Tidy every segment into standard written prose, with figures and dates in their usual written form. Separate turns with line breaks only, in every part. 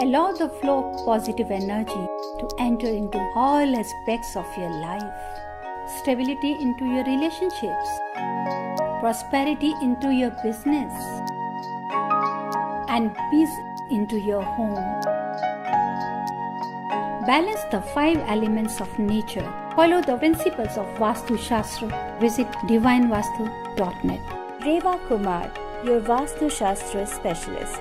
Allow the flow of positive energy to enter into all aspects of your life. Stability into your relationships. Prosperity into your business. And peace into your home. Balance the 5 elements of nature. Follow the principles of Vastu Shastra. Visit divinevastu.net.
Reva Kumar, your Vastu Shastra specialist.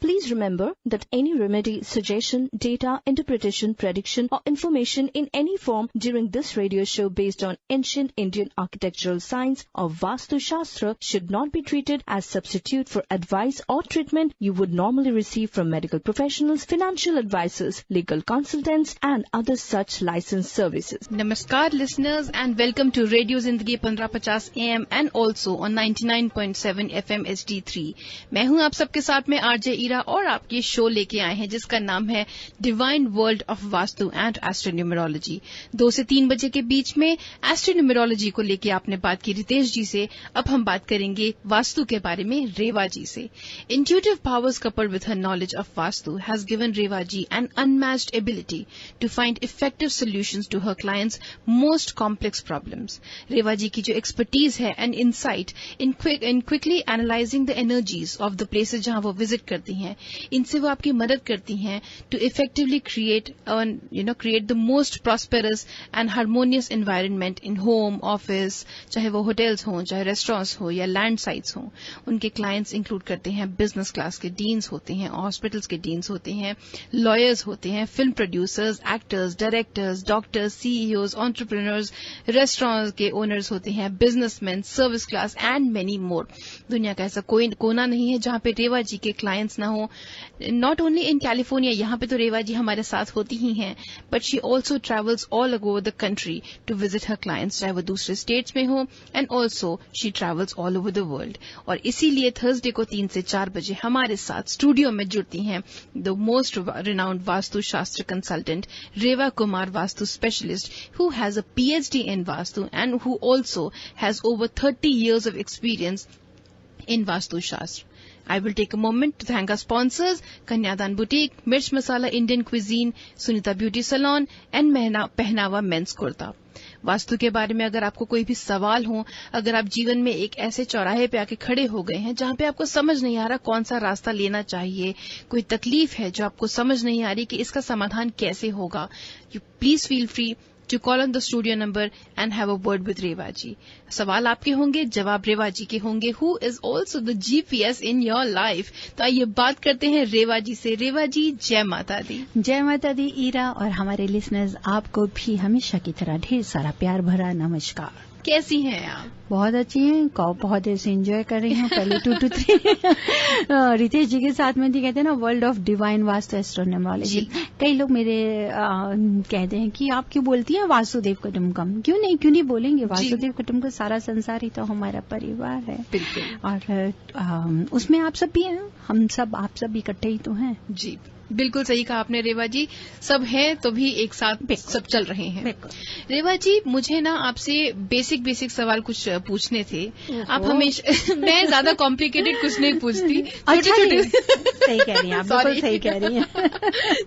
Please remember that any remedy, suggestion, data, interpretation, prediction or information in any form during this radio show based on ancient Indian architectural science or Vastu Shastra should not be treated as substitute for advice or treatment you would normally receive from medical professionals, financial advisors, legal consultants and other such licensed services.
Namaskar listeners and welcome to Radio Zindagi 1550 AM and also on 99.7 FM HD3. मैं हूँ आप सबके साथ में RJ और आपके show लेके आए हैं जिसका नाम है Divine World of Vastu and Astronumerology. 2 से 3 बजे के बीच में एस्ट्रोन्यूमरोलॉजी को लेके आपने बात की रितेश जी से, अब हम बात करेंगे वास्तु के बारे में रेवा जी से। Intuitive powers coupled with her knowledge of vastu has given Reva ji an unmatched ability to find effective solutions to her clients most complex problems. Reva ji की जो एक्सपर्टीज है and insight in quickly analysing the energies of the places जहां वो visit करती हैं, इनसे वो आपकी मदद करती हैं to effectively create the most prosperous and harmonious environment in home, office, चाहे वो होटल्स हों, चाहे रेस्टोरेंट्स हो या लैंड साइट्स हों। उनके क्लाइंट्स इंक्लूड करते हैं बिजनेस क्लास के डीन्स होते हैं, हॉस्पिटल्स के डीन्स होते हैं, लॉयर्स होते हैं, film producers, actors, directors, doctors, CEOs, entrepreneurs, restaurants के ओनर्स होते हैं, businessman, service class and many more. दुनिया का ऐसा कोई कोना नहीं है जहां पे रेवा जी के क्लाइंट्स ना हो। नॉट ओनली इन कैलिफोर्निया, यहाँ पे तो रेवा जी हमारे साथ होती ही हैं, but she also travels all over the country to visit her clients, चाहे वो दूसरे स्टेट्स में हो, and also she travels all over the world. और इसीलिए थर्सडे को 3 से 4 बजे हमारे साथ स्टूडियो में जुड़ती हैं the most renowned Vastu Shastra consultant Reva Kumar, Vastu specialist who has a PhD in Vastu and who also has over 30 years of experience in Vastu Shastra. I will take a moment to thank our sponsors, Kanyadan Boutique, Mirch Masala Indian Cuisine, Sunita Beauty Salon and Pehnawa Men's Kurta. Vastu के बारे में अगर आपको कोई भी सवाल हो, अगर आप जीवन में एक ऐसे चौराहे पे आके खड़े हो गए हैं जहां पे आपको समझ नहीं आ रहा कौन सा रास्ता लेना चाहिए, कोई तकलीफ है जो आपको समझ नहीं आ रही कि इसका समाधान कैसे होगा, you please feel free to call on the studio number and have a word with रेवा जी। सवाल आपके होंगे, जवाब रेवा जी के होंगे, who is also the GPS in your life। तो आइए बात करते हैं रेवा जी से। रेवा जी, जय माता दी।
जय माता दी ईरा, और हमारे लिसनर्स आपको भी हमेशा की तरह ढेर सारा प्यार भरा नमस्कार।
कैसी हैं आप?
बहुत अच्छी हैं, बहुत देर से एंजॉय कर रही हूँ। पहले 2 to 3 रितेश जी के साथ में थी, कहते हैं ना वर्ल्ड ऑफ डिवाइन वास्तु एस्ट्रोनोमोलॉजी। कई लोग मेरे कहते हैं कि आप क्यों बोलती हैं वासुदेव कुटुंबकम, क्यों नहीं बोलेंगे, वासुदेव कुटुंबकम सारा संसार ही तो हमारा परिवार है। और उसमें आप सब भी हैं, हम सब, आप सब इकट्ठे ही तो हैं।
जी बिल्कुल सही कहा आपने रेवा जी, सब हैं तो भी एक साथ सब चल रहे हैं। रेवा जी, मुझे ना आपसे बेसिक सवाल कुछ पूछने थे। आप हमेशा मैं ज्यादा कॉम्प्लिकेटेड कुछ नहीं पूछती, छोटे
सही कह रही हैं आप, बिल्कुल सही कह रही हैं।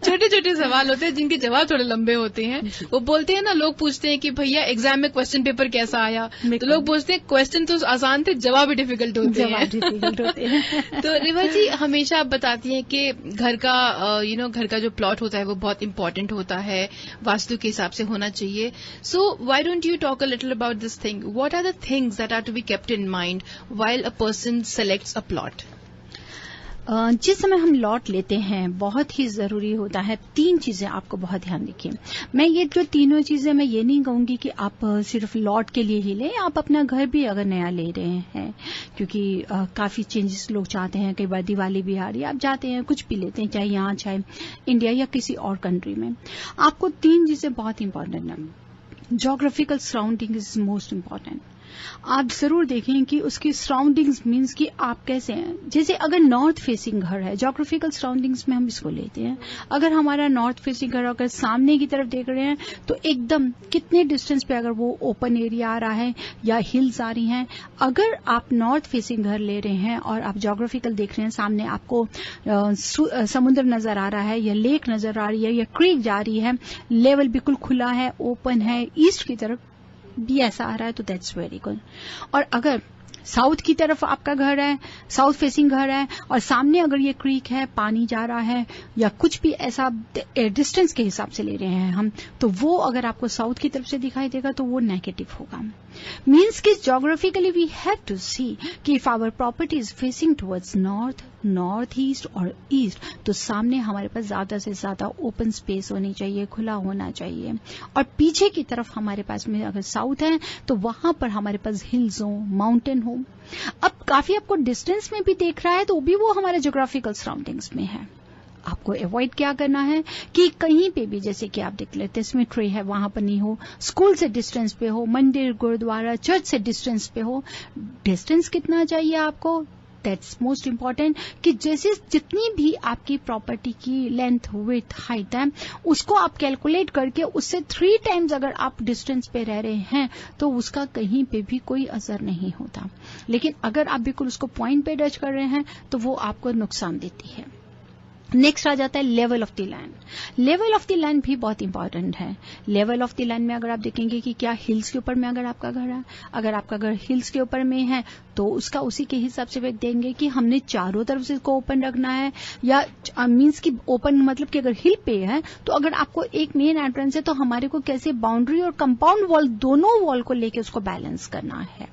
छोटे सवाल होते हैं जिनके जवाब थोड़े लंबे होते हैं। वो बोलते हैं ना, लोग पूछते हैं कि भैया एग्जाम में क्वेश्चन पेपर कैसा आया, तो लोग पूछते हैं क्वेश्चन तो आसान थे, जवाब भी डिफिकल्ट होते हैं। तो रेवा जी, हमेशा आप बताती हैं कि घर का घर का जो प्लॉट होता है वो बहुत इंपॉर्टेंट होता है, वास्तु के हिसाब से होना चाहिए। So why don't you talk a little about this thing, what are the things that are to be kept in mind while a person selects a plot?
जिस समय हम लॉट लेते हैं बहुत ही जरूरी होता है 3 चीजें आपको बहुत ध्यान रखिए। मैं ये जो तीनों चीजें मैं ये नहीं कहूंगी कि आप सिर्फ लॉट के लिए ही लें, आप अपना घर भी अगर नया ले रहे हैं, क्योंकि काफी चेंजेस लोग चाहते हैं। कई बार दिवाली भी आ रही है, आप जाते हैं कुछ भी लेते हैं, चाहे यहाँ चाहे इंडिया या किसी और कंट्री में। आपको 3 चीजें बहुत इंपॉर्टेंट है। Geographical surrounding is most important. आप जरूर देखें कि उसकी सराउंडिंग्स मींस कि आप कैसे हैं। जैसे अगर नॉर्थ फेसिंग घर है, ज्योग्राफिकल सराउंडिंग्स में हम इसको लेते हैं, अगर हमारा नॉर्थ फेसिंग घर अगर सामने की तरफ देख रहे हैं तो एकदम कितने डिस्टेंस पे अगर वो ओपन एरिया आ रहा है या हिल्स आ रही हैं। अगर आप नॉर्थ फेसिंग घर ले रहे हैं और आप ज्योग्राफिकल देख रहे हैं, सामने आपको समुद्र नजर आ रहा है या लेक नजर आ रही है या क्रीक जा रही है, लेवल बिल्कुल खुला है, ओपन है, ईस्ट की तरफ भी ऐसा आ रहा है, तो दैट्स वेरी गुड। और अगर साउथ की तरफ आपका घर है, साउथ फेसिंग घर है और सामने अगर ये क्रीक है, पानी जा रहा है या कुछ भी ऐसा डिस्टेंस के हिसाब से ले रहे हैं हम, तो वो अगर आपको साउथ की तरफ से दिखाई देगा तो वो नेगेटिव होगा। मीन्स कि geographically we have to see कि if our property is facing towards north, north east और ईस्ट, तो सामने हमारे पास ज्यादा से ज्यादा ओपन स्पेस होनी चाहिए, खुला होना चाहिए। और पीछे की तरफ हमारे पास में अगर साउथ है तो वहां पर हमारे पास हिल्स हो, माउंटेन हो। अब काफी आपको डिस्टेंस में भी देख रहा है तो भी वो हमारे ज्योग्राफिकल सराउंडिंग्स में है। आपको अवॉइड क्या करना है कि कहीं पे भी, जैसे कि आप देख लेते इसमें ट्री है, वहां पर नहीं हो, स्कूल से डिस्टेंस पे हो, मंदिर, गुरुद्वारा, चर्च से डिस्टेंस पे हो। डिस्टेंस कितना चाहिए आपको, दैट्स मोस्ट इम्पॉर्टेंट, कि जैसे जितनी भी आपकी प्रॉपर्टी की लेंथ, विड्थ, हाइट है, उसको आप कैलकुलेट करके उससे 3 टाइम्स अगर आप डिस्टेंस पे रह रहे हैं तो उसका कहीं पे भी कोई असर नहीं होता। लेकिन अगर आप बिल्कुल उसको पॉइंट पे टच कर रहे हैं तो वो आपको नुकसान देती है। नेक्स्ट आ जाता है level of the land. Level of the land भी बहुत इंपॉर्टेंट है। लेवल ऑफ द लैंड में अगर आप देखेंगे कि क्या हिल्स के ऊपर में अगर आपका घर है, अगर आपका घर हिल्स के ऊपर में है तो उसका उसी के हिसाब से देंगे कि हमने चारों तरफ से इसको ओपन रखना है, या मीन्स कि ओपन मतलब कि अगर हिल पे है तो अगर आपको एक मेन एंट्रेंस है तो हमारे को कैसे बाउंड्री और कंपाउंड वॉल दोनों वॉल को लेके उसको बैलेंस करना है।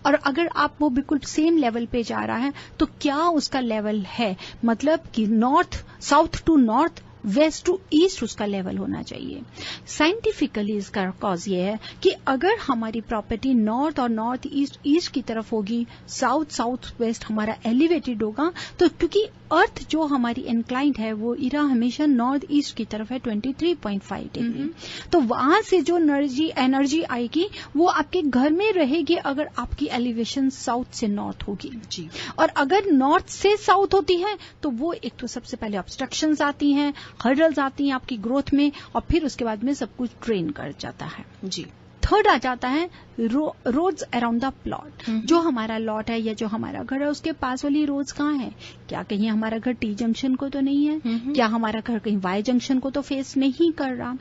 और अगर आप वो बिल्कुल सेम लेवल पे जा रहा है तो क्या उसका लेवल है, मतलब कि north, south to north, west to east उसका लेवल होना चाहिए। साइंटिफिकली इसका कॉज ये है कि अगर हमारी प्रॉपर्टी नॉर्थ और नॉर्थ ईस्ट, ईस्ट की तरफ होगी, साउथ, साउथ वेस्ट हमारा एलिवेटेड होगा, तो क्योंकि अर्थ जो हमारी इंक्लाइंड है वो इरा हमेशा नॉर्थ ईस्ट की तरफ है 23.5 डिग्री, तो वहां से जो एनर्जी आएगी वो आपके घर में रहेगी अगर आपकी एलिवेशन साउथ से नॉर्थ होगी जी। और अगर नॉर्थ से साउथ होती है तो वो एक तो सबसे पहले ऑब्स्ट्रक्शंस आती हैं, हर्डल्स आती हैं आपकी ग्रोथ में, और फिर उसके बाद में सब कुछ ड्रेन कर जाता है जी। थर्ड आ जाता है रोड्स अराउंड द प्लॉट। जो हमारा लॉट है या जो हमारा घर है उसके पास वाली रोड्स कहाँ है, क्या कहीं हमारा घर टी जंक्शन को तो नहीं है, क्या हमारा घर कहीं वाई जंक्शन को तो फेस नहीं कर रहा,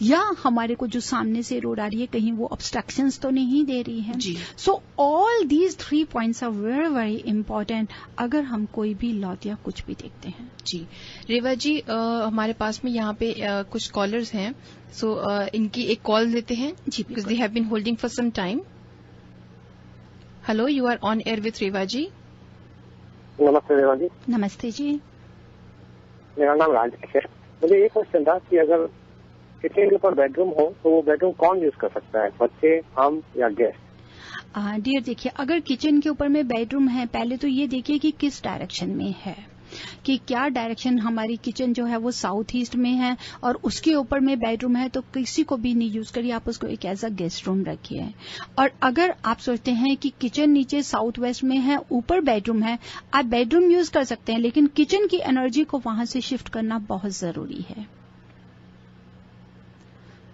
या हमारे को जो सामने से रोड आ रही है कहीं वो ऑब्स्ट्रक्शंस तो नहीं दे रही है। So all these 3 points are very very important अगर हम कोई भी लॉट या कुछ भी देखते हैं
जी। रेवा जी, हमारे पास में यहाँ पे कुछ कॉलर्स हैं, सो इनकी एक कॉल लेते हैं जी, because they have been holding for some time. Hello, you are on air with Reva ji.
नमस्ते रेवा जी।
नमस्ते जी।
मेरा नाम राजेश है। मुझे ये क्वेश्चन था कि अगर किचन के ऊपर बेडरूम हो तो वो बेडरूम कौन यूज कर सकता है, बच्चे, हम या गेस्ट?
डियर देखिए, अगर किचन के ऊपर में बेडरूम है, पहले तो ये देखिए कि किस डायरेक्शन में है, कि क्या डायरेक्शन हमारी किचन जो है वो साउथ ईस्ट में है और उसके ऊपर में बेडरूम है, तो किसी को भी नहीं यूज करिए, आप उसको एक एज अ गेस्ट रूम रखिए। और अगर आप सोचते हैं कि किचन नीचे साउथ वेस्ट में है, ऊपर बेडरूम है, आप बेडरूम यूज कर सकते हैं, लेकिन किचन की एनर्जी को वहां से शिफ्ट करना बहुत जरूरी है।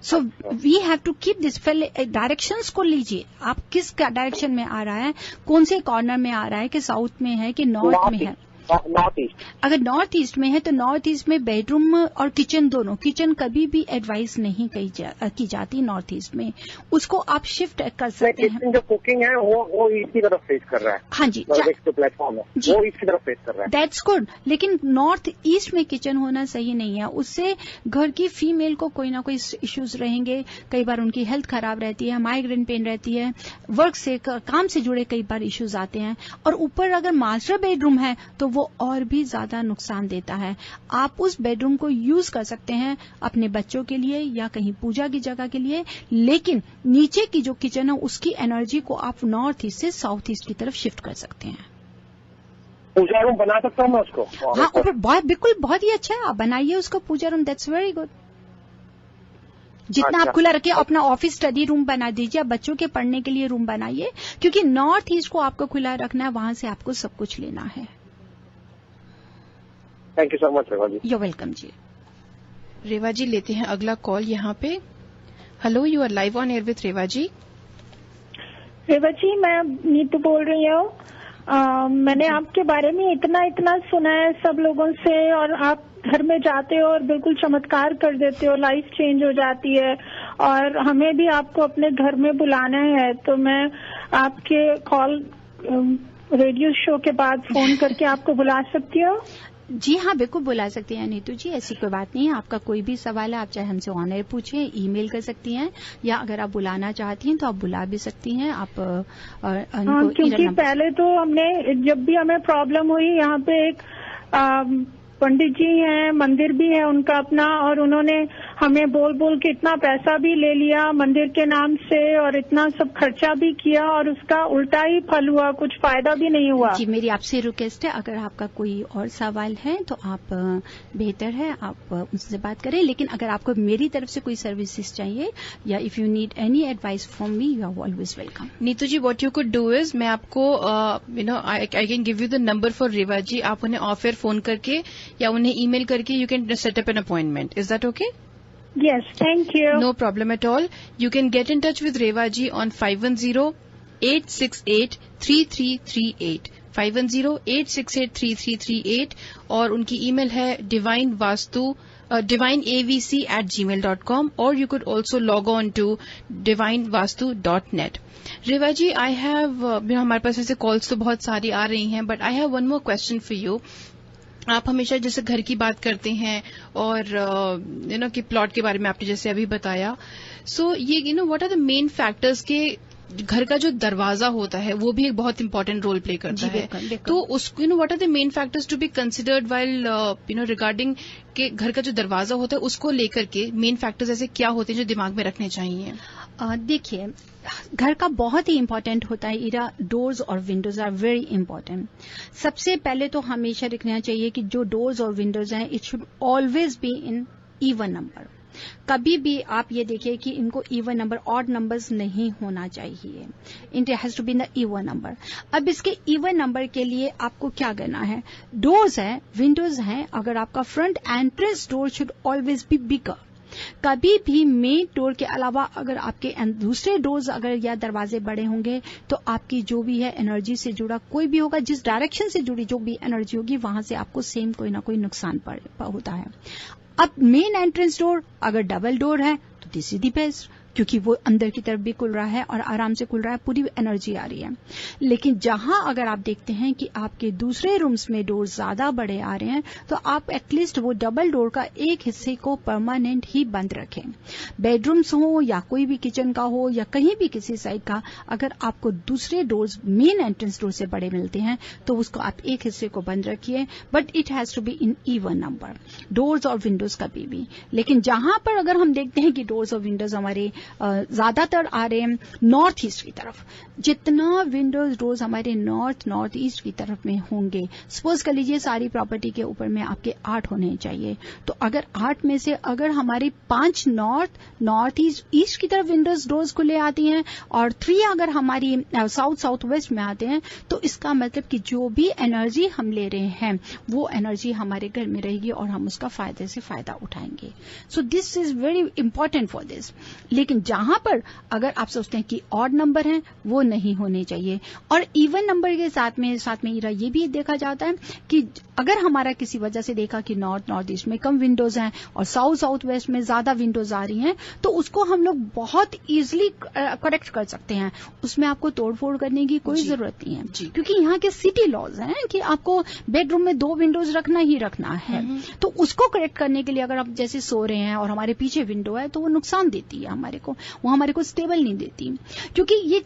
So we have to keep this, पहले डायरेक्शंस को लीजिए, आप किस डायरेक्शन में आ रहा है, कौन से कॉर्नर में आ रहा है, कि साउथ में है कि नॉर्थ में है।
North east.
अगर नॉर्थ ईस्ट में है तो नॉर्थ ईस्ट में बेडरूम और किचन दोनों, किचन कभी भी एडवाइस नहीं की जाती नॉर्थ ईस्ट में, उसको आप शिफ्ट कर सकते हैं।
जो कुकिंग है वो ईस्ट की तरफ फेस कर रहा है।
हाँ जी,
जो प्लेटफॉर्म है वो ईस्ट की तरफ फेस कर रहा है।
दैट्स गुड, लेकिन नॉर्थ ईस्ट में किचन होना सही नहीं है, उससे घर की फीमेल को कोई ना कोई इश्यूज रहेंगे, कई बार उनकी हेल्थ खराब रहती है, माइग्रेन पेन रहती है, वर्क से, काम से जुड़े कई बार इश्यूज आते हैं, और ऊपर अगर मास्टर बेडरूम है तो वो और भी ज्यादा नुकसान देता है। आप उस बेडरूम को यूज कर सकते हैं अपने बच्चों के लिए या कहीं पूजा की जगह के लिए, लेकिन नीचे की जो किचन है उसकी एनर्जी को आप नॉर्थ ईस्ट से साउथ ईस्ट की तरफ शिफ्ट कर सकते हैं।
पूजा रूम बना सकता हूँ मैं उसको?
हाँ, ऊपर बिल्कुल बहुत ही अच्छा है, आप बनाइए उसको पूजा रूम, दैट्स वेरी गुड। जितना आप खुला रखिए। अपना ऑफिस स्टडी रूम बना दीजिए, बच्चों के पढ़ने के लिए रूम बनाइए, क्योंकि नॉर्थ ईस्ट को आपको खुला रखना है, वहां से आपको सब कुछ लेना है।
Thank you so much Reva ji.
You welcome जी।
रेवा जी लेते हैं अगला कॉल यहाँ पे। Hello, you are live on air with Reva ji.
Reva ji, मैं नीतू बोल रही हूँ। मैंने आपके बारे में इतना सुना है सब लोगों से, और आप घर में जाते हो और बिल्कुल चमत्कार कर देते हो, लाइफ चेंज हो जाती है, और हमें भी आपको अपने घर में बुलाना है। तो मैं आपके कॉल रेडियो शो के बाद फोन करके आपको बुला सकती हूँ?
जी हाँ, बिल्कुल बुला सकती हैं नीतू जी, ऐसी कोई बात नहीं है। आपका कोई भी सवाल है, आप चाहे हमसे ऑन एयर पूछें, ईमेल कर सकती हैं, या अगर आप बुलाना चाहती हैं तो आप बुला भी सकती हैं। आप
क्योंकि पहले तो हमने, जब भी हमें प्रॉब्लम हुई, यहाँ पे एक पंडित जी हैं, मंदिर भी है उनका अपना, और उन्होंने हमें बोल के इतना पैसा भी ले लिया मंदिर के नाम से, और इतना सब खर्चा भी किया, और उसका उल्टा ही फल हुआ, कुछ फायदा भी नहीं हुआ।
जी, मेरी आपसे रिक्वेस्ट है, अगर आपका कोई और सवाल है तो आप बेहतर है आप उनसे बात करें, लेकिन अगर आपको मेरी तरफ से कोई सर्विसेज चाहिए या if you need any advice from me, you are always welcome.
Neetu ji, what you could do is, मैं आपको I can give you the number for Reva ji. आप उन्हें ऑफ एयर फोन करके या उन्हें ईमेल करके you can set up an appointment. Is that okay?
Yes, thank you.
No problem at all. You can get in touch with Rewa ji on 510-868-3338. 510-868-3338 और उनकी email है divineavc@gmail.com, or you could also log on to divinevastu.net. Reva ji, I have हमारे पास ऐसे calls तो बहुत सारी आ रही हैं, but I have one more question for you. आप हमेशा जैसे घर की बात करते हैं और कि प्लॉट के बारे में आपने जैसे अभी बताया, सो ये what are the main factors के घर का जो दरवाजा होता है वो भी एक बहुत इंपॉर्टेंट रोल प्ले करता है। तो उसको what are the main factors to be considered while regarding के घर का जो दरवाजा होता है उसको लेकर के मेन फैक्टर्स ऐसे क्या होते हैं जो दिमाग में रखने चाहिए?
देखिए, घर का बहुत ही इंपॉर्टेंट होता है इरा, डोर्स और विंडोज आर वेरी इंपॉर्टेंट। सबसे पहले तो हमेशा रखना चाहिए कि जो डोर्स और विंडोज हैं, it should always be in even number. कभी भी आप ये देखिए कि इनको इवन नंबर, ऑड नंबर्स नहीं होना चाहिए। It has to be in the even number. अब इसके इवन नंबर के लिए आपको क्या करना है? डोर्स है, विंडोज हैं, अगर आपका front entrance door should always be bigger. कभी भी मेन डोर के अलावा अगर आपके दूसरे डोर्स अगर या दरवाजे बड़े होंगे तो आपकी जो भी है एनर्जी से जुड़ा कोई भी होगा, जिस डायरेक्शन से जुड़ी जो भी एनर्जी होगी, वहां से आपको सेम कोई ना कोई नुकसान होता है। अब मेन एंट्रेंस डोर अगर डबल डोर है तो दिस इज द बेस्ट, क्योंकि वो अंदर की तरफ भी खुल रहा है और आराम से खुल रहा है, पूरी एनर्जी आ रही है। लेकिन जहां अगर आप देखते हैं कि आपके दूसरे रूम्स में डोर ज्यादा बड़े आ रहे हैं तो आप एटलीस्ट वो डबल डोर का एक हिस्से को परमानेंट ही बंद रखें। बेडरूम्स हो या कोई भी किचन का हो या कहीं भी किसी साइड का, अगर आपको दूसरे डोर्स मेन एंट्रेंस डोर से बड़े मिलते हैं तो उसको आप एक हिस्से को बंद रखिए, but it has to be in even number, doors और विंडोज कभी भी। लेकिन जहां पर अगर हम देखते हैं कि डोर्स और विंडोज हमारे ज्यादातर आ रहे हैं नॉर्थ ईस्ट की तरफ, जितना विंडोज डोर्स हमारे नॉर्थ ईस्ट की तरफ में होंगे, सपोज कर लीजिए सारी प्रॉपर्टी के ऊपर में आपके 8 होने चाहिए, तो अगर 8 में से अगर हमारी 5 नॉर्थ ईस्ट की तरफ विंडोज डोर्स खुले आती हैं और 3 अगर हमारी साउथ वेस्ट में आते हैं, तो इसका मतलब कि जो भी एनर्जी हम ले रहे हैं वो एनर्जी हमारे घर में रहेगी और हम उसका फायदे से फायदा उठाएंगे। So this is very important for this. लेकिन जहां पर अगर आप सोचते हैं कि ऑड नंबर हैं वो नहीं होने चाहिए, और इवन नंबर के साथ में ये भी देखा जाता है कि अगर हमारा किसी वजह से देखा कि नॉर्थ ईस्ट में कम विंडोज हैं और साउथ वेस्ट में ज्यादा विंडोज आ रही हैं, तो उसको हम लोग बहुत इजीली करेक्ट कर सकते हैं। उसमें आपको तोड़फोड़ करने की कोई जरूरत नहीं है, क्योंकि यहाँ के सिटी लॉज हैं कि आपको बेडरूम में 2 विंडोज रखना ही रखना है। तो उसको करेक्ट करने के लिए अगर आप जैसे सो रहे हैं और हमारे पीछे विंडो है तो वो नुकसान देती है हमारे को, वो हमारे को स्टेबल नहीं देती, क्योंकि ये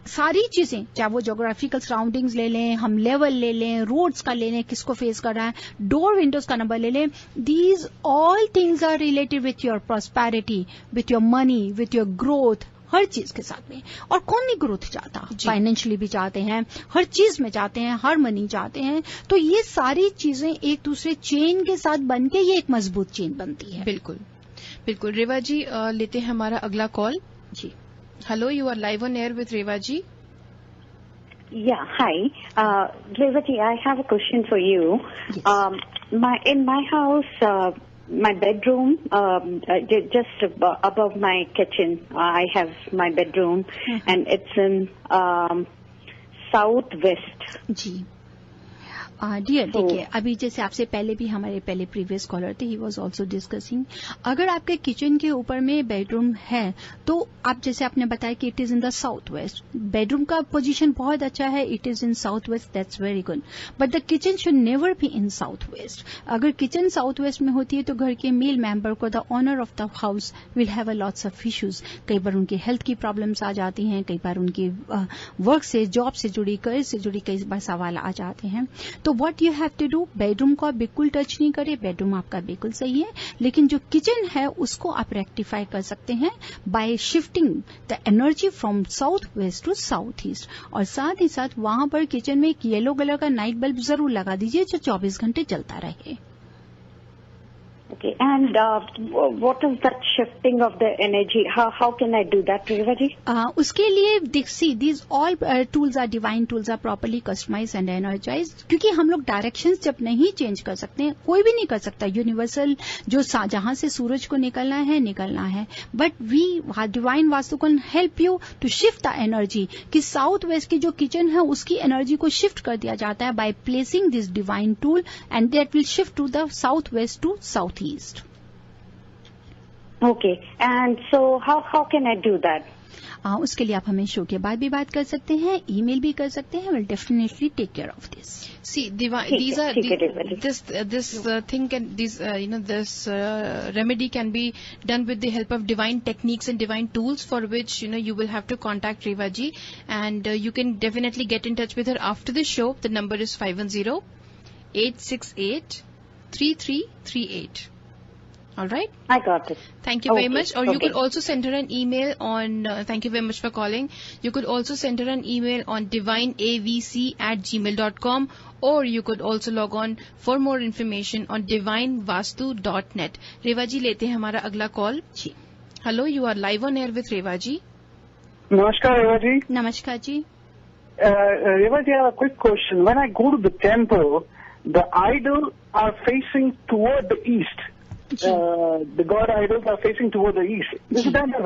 सारी चीजें, चाहे वो ज्योग्राफिकल सराउंडिंग्स ले लें, हम लेवल ले लें, रोड्स का ले लें, किसको फेस कर रहा है, डोर विंडोज का नंबर ले लें, these all things are related with your prosperity, with your money, with your growth, हर चीज के साथ में। और कौन नहीं ग्रोथ चाहता, फाइनेंशियली भी चाहते हैं, हर चीज में चाहते हैं, हर मनी चाहते हैं। तो ये सारी चीजें एक दूसरे चेन के साथ बनके ये एक मजबूत चेन बनती है।
बिल्कुल बिल्कुल। रेवा जी लेते हैं हमारा अगला कॉल
जी।
Hello, you are live on air with Reva ji.
Yeah, hi. Revati, I have a question for you.
Yes.
In my house, my bedroom, just above my kitchen, I have my bedroom, and it's in southwest.
जी dear, देखिए अभी जैसे आपसे पहले भी हमारे पहले previous collar थे, ही वाज आल्सो डिस्कसिंग, अगर आपके किचन के ऊपर में बेडरूम है तो आप जैसे आपने बताया कि it is in the south west, bedroom का पोजीशन बहुत अच्छा है, it is in south west, that's very good, but the kitchen should never be in south west. अगर किचन साउथ वेस्ट में होती है तो घर के मेल मेंबर को, the owner of the house, will have a lots of issues. कई बार उनकी हेल्थ की प्रॉब्लम्स आ जाती हैं, कई बार उनकी वर्क से, जॉब से जुड़ी, करियर से जुड़ी कई बार सवाल आ जाते हैं। तो what you have to do, bedroom को आप बिल्कुल टच नहीं करें, बेडरूम आपका बिल्कुल सही है, लेकिन जो किचन है उसको आप रेक्टिफाई कर सकते हैं by shifting the energy from south west to south east. और साथ ही साथ वहां पर किचन में एक येलो कलर का नाइट बल्ब जरूर लगा दीजिए जो 24 घंटे चलता रहे।
Okay, and what is that shifting of the energy? How can I do that, Revati?
उसके लिए see these all tools are divine tools, are properly customise and energise, क्योंकि हम लोग डायरेक्शंस जब नहीं चेंज कर सकते, कोई भी नहीं कर सकता, यूनिवर्सल जो जहां से सूरज को निकलना है, but we divine Vastu can help you to shift the energy, कि साउथ वेस्ट की जो किचन है उसकी एनर्जी को शिफ्ट कर दिया जाता है by placing this divine tool, and that will shift to the south west to south east.
Okay, and so how can I do that?
उसके लिए आप हमें शो के बाद भी बात कर सकते हैं, ईमेल भी कर सकते हैं, will definitely take care of this.
See, these are this thing can this remedy can be done with the help of divine techniques and divine tools, for which you will have to contact Reva ji, and you can definitely get in touch with her after the show. The number is 510-868-3338. All right.
I got it.
Thank you very much. Or you could also send her an email on. Thank you very much for calling. You could also send her an email on divineavc@gmail.com, or you could also log on for more information on divinevastu.net. Reva ji लेते हैं हमारा अगला call जी। Hello, you are live on air with Reva ji.
नमस्कार रेवा जी।
नमस्कार जी।
रेवा जी, I have a quick question. When I go to the temple, the idols are facing toward the east. The god idols are facing toward the east. Is that the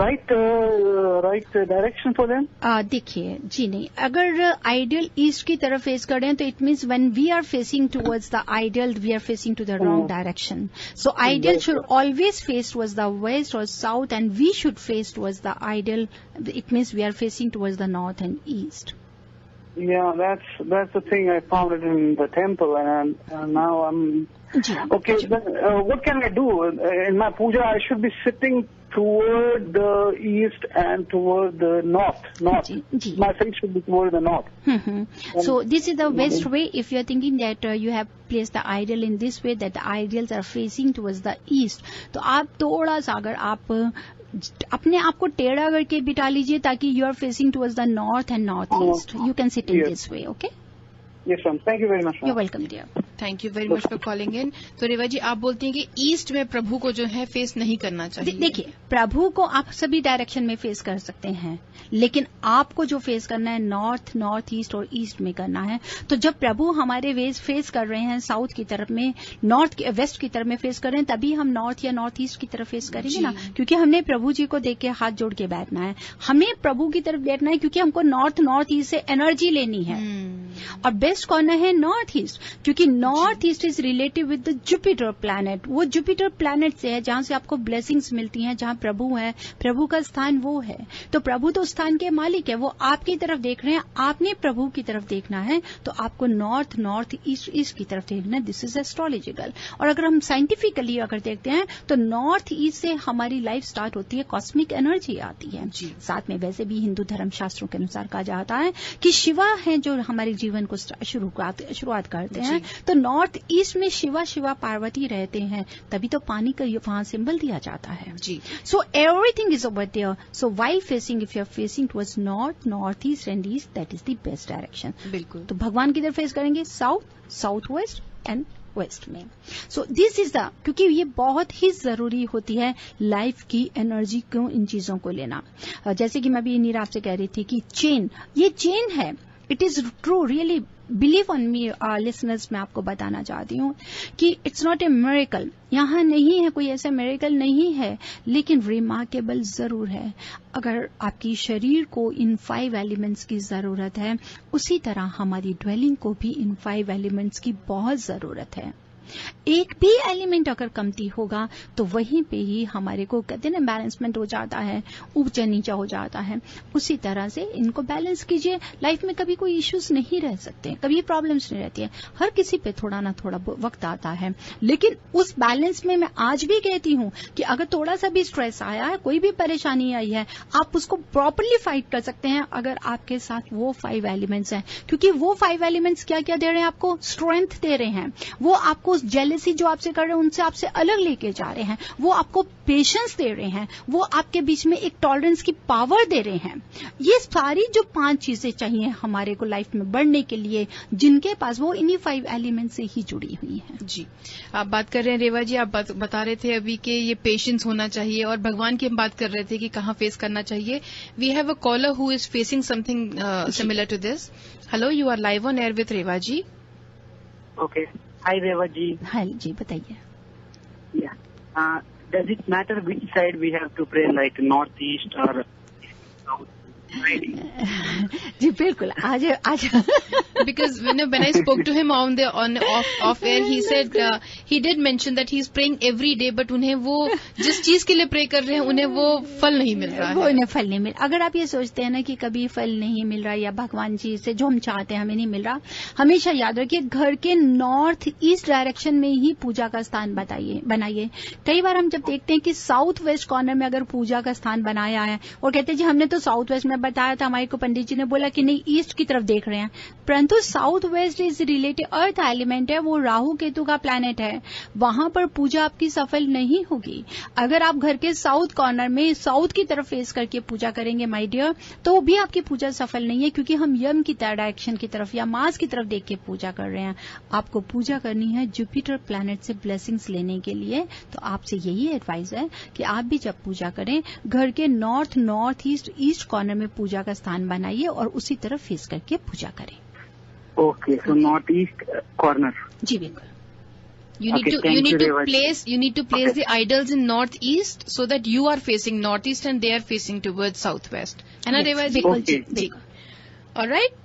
right direction for them?
देखिए जी, नहीं, अगर ideal east की तरफ face कर रहे हैं तो it means when we are facing towards the ideal, we are facing to the wrong direction. So ideal should always face towards the west और south, and we should face towards the ideal, it means we are facing towards the north and east.
Yeah, that's the thing. I found it in the temple, and now I'm okay. Then, what can I do in my puja? I should be sitting toward the east and toward the north. My face should be toward the north.
So this is the best way. If you are thinking that you have placed the idol in this way, that the idols are facing towards the east, तो आप थोड़ा सा अगर आप अपने आप को टेढ़ा करके बिठा लीजिए ताकि you are facing towards the north and north east, you can sit in this way. Okay,
Yes, ma'am. Thank you very much.
You're welcome, dear.
Thank you very much for calling in. तो रेवा जी, आप बोलती हैं कि east में प्रभु को जो है face नहीं करना चाहिए।
देखिए, प्रभु को आप सभी डायरेक्शन में फेस कर सकते हैं, लेकिन आपको जो फेस करना है नॉर्थ, नॉर्थ ईस्ट और ईस्ट में करना है। तो जब प्रभु हमारे फेस कर रहे हैं साउथ की तरफ में, नॉर्थ वेस्ट की तरफ में फेस कर रहे हैं, तभी हम नॉर्थ या नॉर्थ ईस्ट की तरफ फेस करेंगे ना, क्योंकि हमने प्रभु जी को देख के हाथ जोड़ के बैठना है, हमें प्रभु की तरफ बैठना है, क्योंकि हमको नॉर्थ ईस्ट से एनर्जी लेनी है। और बेस्ट कॉर्नर है नॉर्थ ईस्ट, क्योंकि north east is related with the Jupiter planet. वो जुपिटर प्लैनेट से है जहां से आपको ब्लेसिंग्स मिलती हैं, जहां प्रभु है, प्रभु का स्थान वो है। तो प्रभु तो स्थान के मालिक है, वो आपकी तरफ देख रहे हैं, आपने प्रभु की तरफ देखना है, तो आपको नॉर्थ ईस्ट की तरफ देखना है। This is astrological. और अगर हम साइंटिफिकली अगर देखते हैं तो नॉर्थ ईस्ट से हमारी लाइफ स्टार्ट होती है, कॉस्मिक एनर्जी आती है। साथ में वैसे भी हिंदू धर्म शास्त्रों के अनुसार कहा जाता है कि शिवा है जो हमारे जीवन को शुरुआत करते हैं। तो नॉर्थ ईस्ट में शिवा पार्वती रहते हैं, तभी तो पानी का वहां सिंबल दिया जाता है जी। So everything is over there. So while facing, if you are facing towards north east and east, that is the best direction.
बिल्कुल।
तो भगवान किधर फेस करेंगे? South, south west and west में। सो दिस इज द, क्योंकि ये बहुत ही जरूरी होती है लाइफ की एनर्जी को, इन चीजों को लेना। जैसे कि मैं भी नीरा आपसे कह रही थी कि चेन, ये चेन है, it is true, really believe on me listeners, मैं आपको बताना चाहती हूँ कि इट्स नॉट ए मिरेकल, यहाँ नहीं है कोई ऐसा मिरेकल नहीं है, लेकिन रिमार्केबल जरूर है। अगर आपकी शरीर को इन 5 एलिमेंट्स की जरूरत है, उसी तरह हमारी ड्वेलिंग को भी इन 5 एलिमेंट्स की बहुत जरूरत है। एक भी एलिमेंट अगर कमती होगा तो वहीं पे ही हमारे को कहते हैं ना बैलेंसमेंट हो जाता है, ऊंचा नीचा हो जाता है। उसी तरह से इनको बैलेंस कीजिए। लाइफ में कभी कोई इश्यूज नहीं रह सकते, कभी प्रॉब्लम्स नहीं रहती है, हर किसी पे थोड़ा ना थोड़ा वक्त आता है, लेकिन उस बैलेंस में मैं आज भी कहती हूं कि अगर थोड़ा सा भी स्ट्रेस आया है, कोई भी परेशानी आई है, आप उसको प्रॉपरली फाइट कर सकते हैं अगर आपके साथ वो 5 एलिमेंट्स हैं। क्योंकि वो 5 एलिमेंट्स क्या क्या दे रहे हैं आपको? स्ट्रेंथ दे रहे हैं, वो आपको जेलेसी जो आपसे कर रहे हैं उनसे आपसे अलग लेके जा रहे हैं, वो आपको पेशेंस दे रहे हैं, वो आपके बीच में एक टॉलरेंस की पावर दे रहे हैं। ये सारी जो 5 चीजें चाहिए हमारे को लाइफ में बढ़ने के लिए, जिनके पास वो इन्हीं 5 एलिमेंट से ही जुड़ी हुई है।
जी, आप बात कर रहे हैं रेवा जी, आप बता रहे थे अभी कि ये पेशेंस होना चाहिए, और भगवान की हम बात कर रहे थे कि कहाँ फेस करना चाहिए। We have a caller who is facing something similar to this. Hello, you are live on air with Reva ji.
Okay. Hi, Reva ji.
हाँ जी, बताइए।
Yeah. Does it matter which side we have to pray, like northeast or south?
जी बिल्कुल, आज
because when I spoke to him on off air, he said he did mention that he is praying every day, but उन्हें वो जिस चीज के लिए pray कर रहे हैं उन्हें वो फल नहीं मिल रहा है।
वो उन्हें फल नहीं मिल। अगर आप ये सोचते हैं ना कि कभी फल नहीं मिल रहा या भगवान जी से जो हम चाहते हैं हमें नहीं मिल रहा, हमेशा याद रखिए घर के नॉर्थ ईस्ट डायरेक्शन में ही पूजा का स्थान बनाइए। कई बार हम जब देखते हैं कि साउथ वेस्ट कॉर्नर में अगर पूजा का स्थान बनाया है और कहते हैं जी हमने तो साउथ वेस्ट में बताया था, हमारे को पंडित जी ने बोला कि नहीं ईस्ट की तरफ देख रहे हैं, परंतु south west is related earth element है, वो राहु केतु का प्लैनेट है, वहां पर पूजा आपकी सफल नहीं होगी। अगर आप घर के साउथ कॉर्नर में साउथ की तरफ फेस करके पूजा करेंगे माय डियर, तो भी आपकी पूजा सफल नहीं है, क्योंकि हम यम की डायरेक्शन की तरफ या मार्स की तरफ देख के पूजा कर रहे हैं। आपको पूजा करनी है जुपिटर प्लैनेट से ब्लेसिंग्स लेने के लिए। तो आपसे यही एडवाइस है कि आप भी जब पूजा करें घर के नॉर्थ ईस्ट कॉर्नर में पूजा का स्थान बनाइए और उसी तरफ फेस करके पूजा करें।
Okay, so northeast corner.
जी बिल्कुल।
You need to place the idols in northeast so that you are facing northeast and they are facing towards southwest. है ना रेवा ji?
Okay.
All right.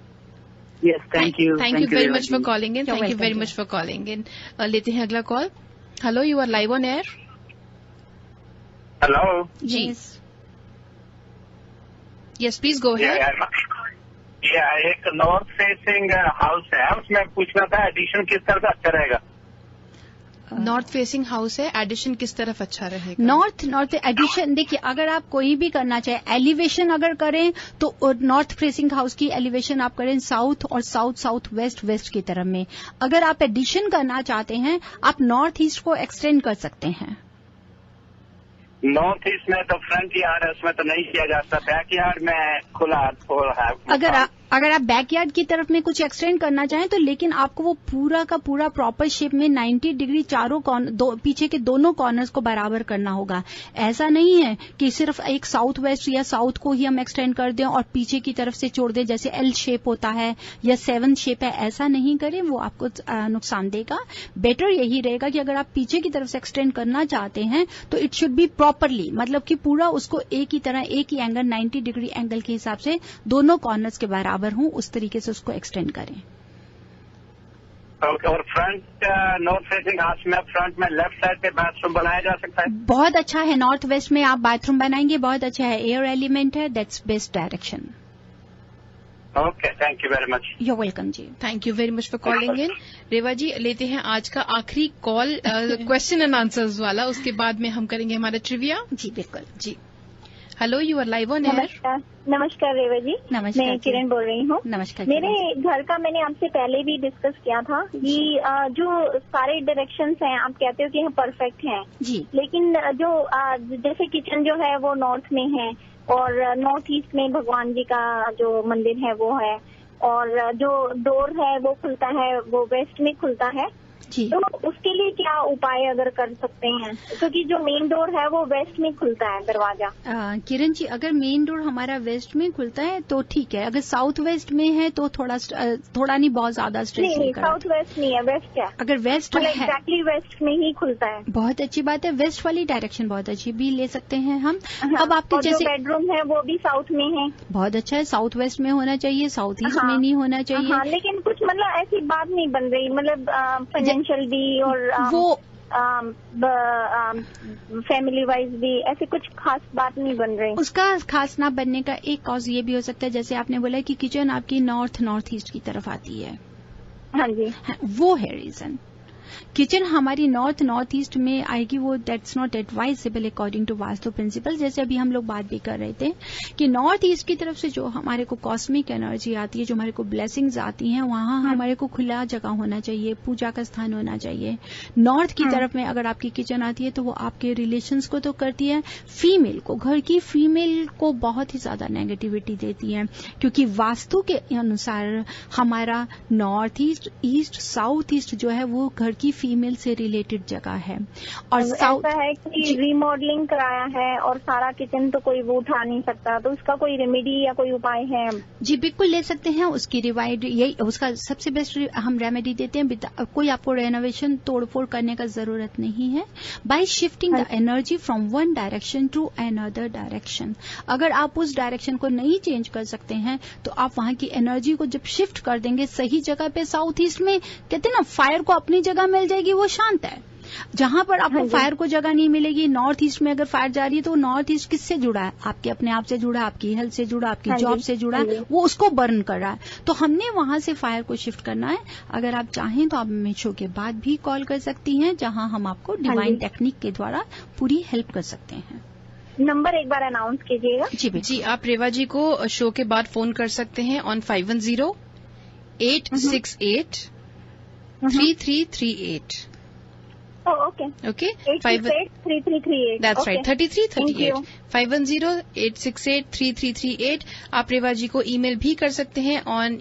Yes, thank you.
Thank you very much for calling in. Thank you very much for calling in. लेते हैं अगला call. Hello, you are live on air.
Hello
जी, yes please go ahead.
एक north facing house है, उसमें पूछना था addition किस तरह से अच्छा रहेगा?
नॉर्थ फेसिंग हाउस है, एडिशन किस तरफ अच्छा रहेगा?
नॉर्थ एडिशन देखिए, अगर आप कोई भी करना चाहे एलिवेशन अगर करें तो नॉर्थ फेसिंग हाउस की एलिवेशन आप करें साउथ और साउथ वेस्ट की तरफ में। अगर आप एडिशन करना चाहते हैं आप नॉर्थ ईस्ट को एक्सटेंड कर सकते हैं।
नॉर्थ ईस्ट में तो फ्रंट यार्ड है, उसमें तो नहीं किया जा सकता, बैक यार्ड में खुला है। अगर आप बैकयार्ड की तरफ में कुछ एक्सटेंड करना चाहें तो, लेकिन आपको वो पूरा का पूरा प्रॉपर शेप में 90 डिग्री चारों पीछे के दोनों कॉर्नर्स को बराबर करना होगा। ऐसा नहीं है कि सिर्फ एक साउथ वेस्ट या साउथ को ही हम एक्सटेंड कर दें और पीछे की तरफ से छोड़ दें, जैसे एल शेप होता है या 7 शेप है, ऐसा नहीं करें, वो आपको नुकसान देगा। बेटर यही रहेगा कि अगर आप पीछे की तरफ से एक्सटेंड करना चाहते हैं तो इट शुड बी प्रॉपरली, मतलब कि पूरा उसको एक ही तरह एक ही एंगल 90 डिग्री एंगल के हिसाब से दोनों कॉर्नर्स के बराबर हूं, उस तरीके से उसको एक्सटेंड करें। और फ्रंट नॉर्थ फेसिंग हाउस में फ्रंट में लेफ्ट साइड पे बाथरूम बनाया जा सकता है?
बहुत अच्छा है, नॉर्थ वेस्ट में आप बाथरूम बनाएंगे, बहुत अच्छा है, एयर एलिमेंट है, that's best direction.
Okay, thank you very much.
You welcome जी।
Thank you very much for calling in. Reva ji, लेते हैं आज का आखिरी कॉल क्वेश्चन एंड आंसर्स वाला, उसके बाद में हम करेंगे हमारा ट्रिविया।
जी बिल्कुल जी।
Hello, you are live on air.
नमस्कार रेवा जी।
नमस्कार,
मैं किरण बोल रही हूँ।
नमस्कार।
मेरे घर का मैंने आपसे पहले भी डिस्कस किया था कि जो सारे डायरेक्शंस हैं आप कहते हो कि हम परफेक्ट हैं
जी,
लेकिन जो जैसे किचन जो है वो नॉर्थ में है और नॉर्थ ईस्ट में भगवान जी का जो मंदिर है वो है, और जो डोर है वो खुलता है वो वेस्ट में खुलता है,
जी।
तो उसके लिए क्या उपाय अगर कर सकते हैं, क्योंकि जो मेन डोर है वो वेस्ट में खुलता है दरवाजा।
किरण जी, अगर मेन डोर हमारा वेस्ट में खुलता है तो ठीक है, अगर साउथ वेस्ट में है तो थोड़ा नहीं, बहुत ज्यादा स्ट्रेस
नहीं, साउथ वेस्ट नहीं है, वेस्ट है।
अगर वेस्ट है,
एग्जैक्टली वेस्ट में ही खुलता है।
बहुत अच्छी बात है, वेस्ट वाली डायरेक्शन बहुत अच्छी भी ले सकते हैं हम। अब आपके
जैसे जो बेडरूम है वो भी साउथ में है।
बहुत अच्छा है, साउथ वेस्ट में होना चाहिए, साउथ ईस्ट में नहीं होना चाहिए।
लेकिन कुछ मतलब ऐसी बात नहीं बन रही, मतलब फाइनेंशियल भी और वो फैमिली वाइज भी ऐसे कुछ खास बात नहीं बन रही।
उसका खास ना बनने का एक कॉज ये भी हो सकता है, जैसे आपने बोला कि किचन आपकी नॉर्थ ईस्ट की तरफ आती है।
हाँ जी,
वो है रीजन। किचन हमारी नॉर्थ ईस्ट में आएगी, वो that's not advisable according to Vastu principle. जैसे अभी हम लोग बात भी कर रहे थे कि नॉर्थ ईस्ट की तरफ से जो हमारे को कॉस्मिक एनर्जी आती है, जो हमारे को ब्लेसिंग्स आती हैं, वहां हमारे को खुला जगह होना चाहिए, पूजा का स्थान होना चाहिए। नॉर्थ की तरफ में अगर आपकी किचन आती है तो वो आपके रिलेशंस को तो करती है, फीमेल को, घर की फीमेल को बहुत ही ज्यादा नेगेटिविटी देती है, क्योंकि वास्तु के अनुसार हमारा नॉर्थ ईस्ट साउथ ईस्ट जो है वो घर की फीमेल से रिलेटेड जगह है। और
ऐसा है कि रीमॉडलिंग कराया है और सारा किचन तो कोई वो उठा नहीं सकता, तो उसका कोई रेमेडी या कोई उपाय है?
जी बिल्कुल ले सकते हैं, उसकी रिवाइड यही उसका सबसे बेस्ट हम रेमेडी देते हैं। कोई आपको रेनोवेशन तोड़फोड़ करने का जरूरत नहीं है। By shifting the energy from one direction to another direction, अगर आप उस डायरेक्शन को नहीं चेंज कर सकते हैं तो आप वहां की एनर्जी को जब शिफ्ट कर देंगे सही जगह पे, साउथ ईस्ट में कहते हैं ना फायर को अपनी जगह मिल जाएगी, वो शांत है। जहां पर आपको फायर को जगह नहीं मिलेगी, नॉर्थ ईस्ट में अगर फायर जा रही है तो नॉर्थ ईस्ट किससे जुड़ा है? आपके अपने आप से जुड़ा है, आपकी हेल्थ से जुड़ा, आपकी जॉब से जुड़ा है, वो उसको बर्न कर रहा है। तो हमने वहां से फायर को शिफ्ट करना है। अगर आप चाहें तो आप हमें शो के बाद भी कॉल कर सकती हैं, जहां हम आपको डिवाइन टेक्निक के द्वारा पूरी हेल्प कर सकते हैं।
नंबर एक बार अनाउंस कीजिएगा।
जी, आप रेवा जी को शो के बाद फोन कर सकते हैं ऑन 510-868-3338।
Okay. 868-3338.
That's right, 3338. 510-868-3338. आप रेवा जी को ईमेल भी कर सकते हैं ऑन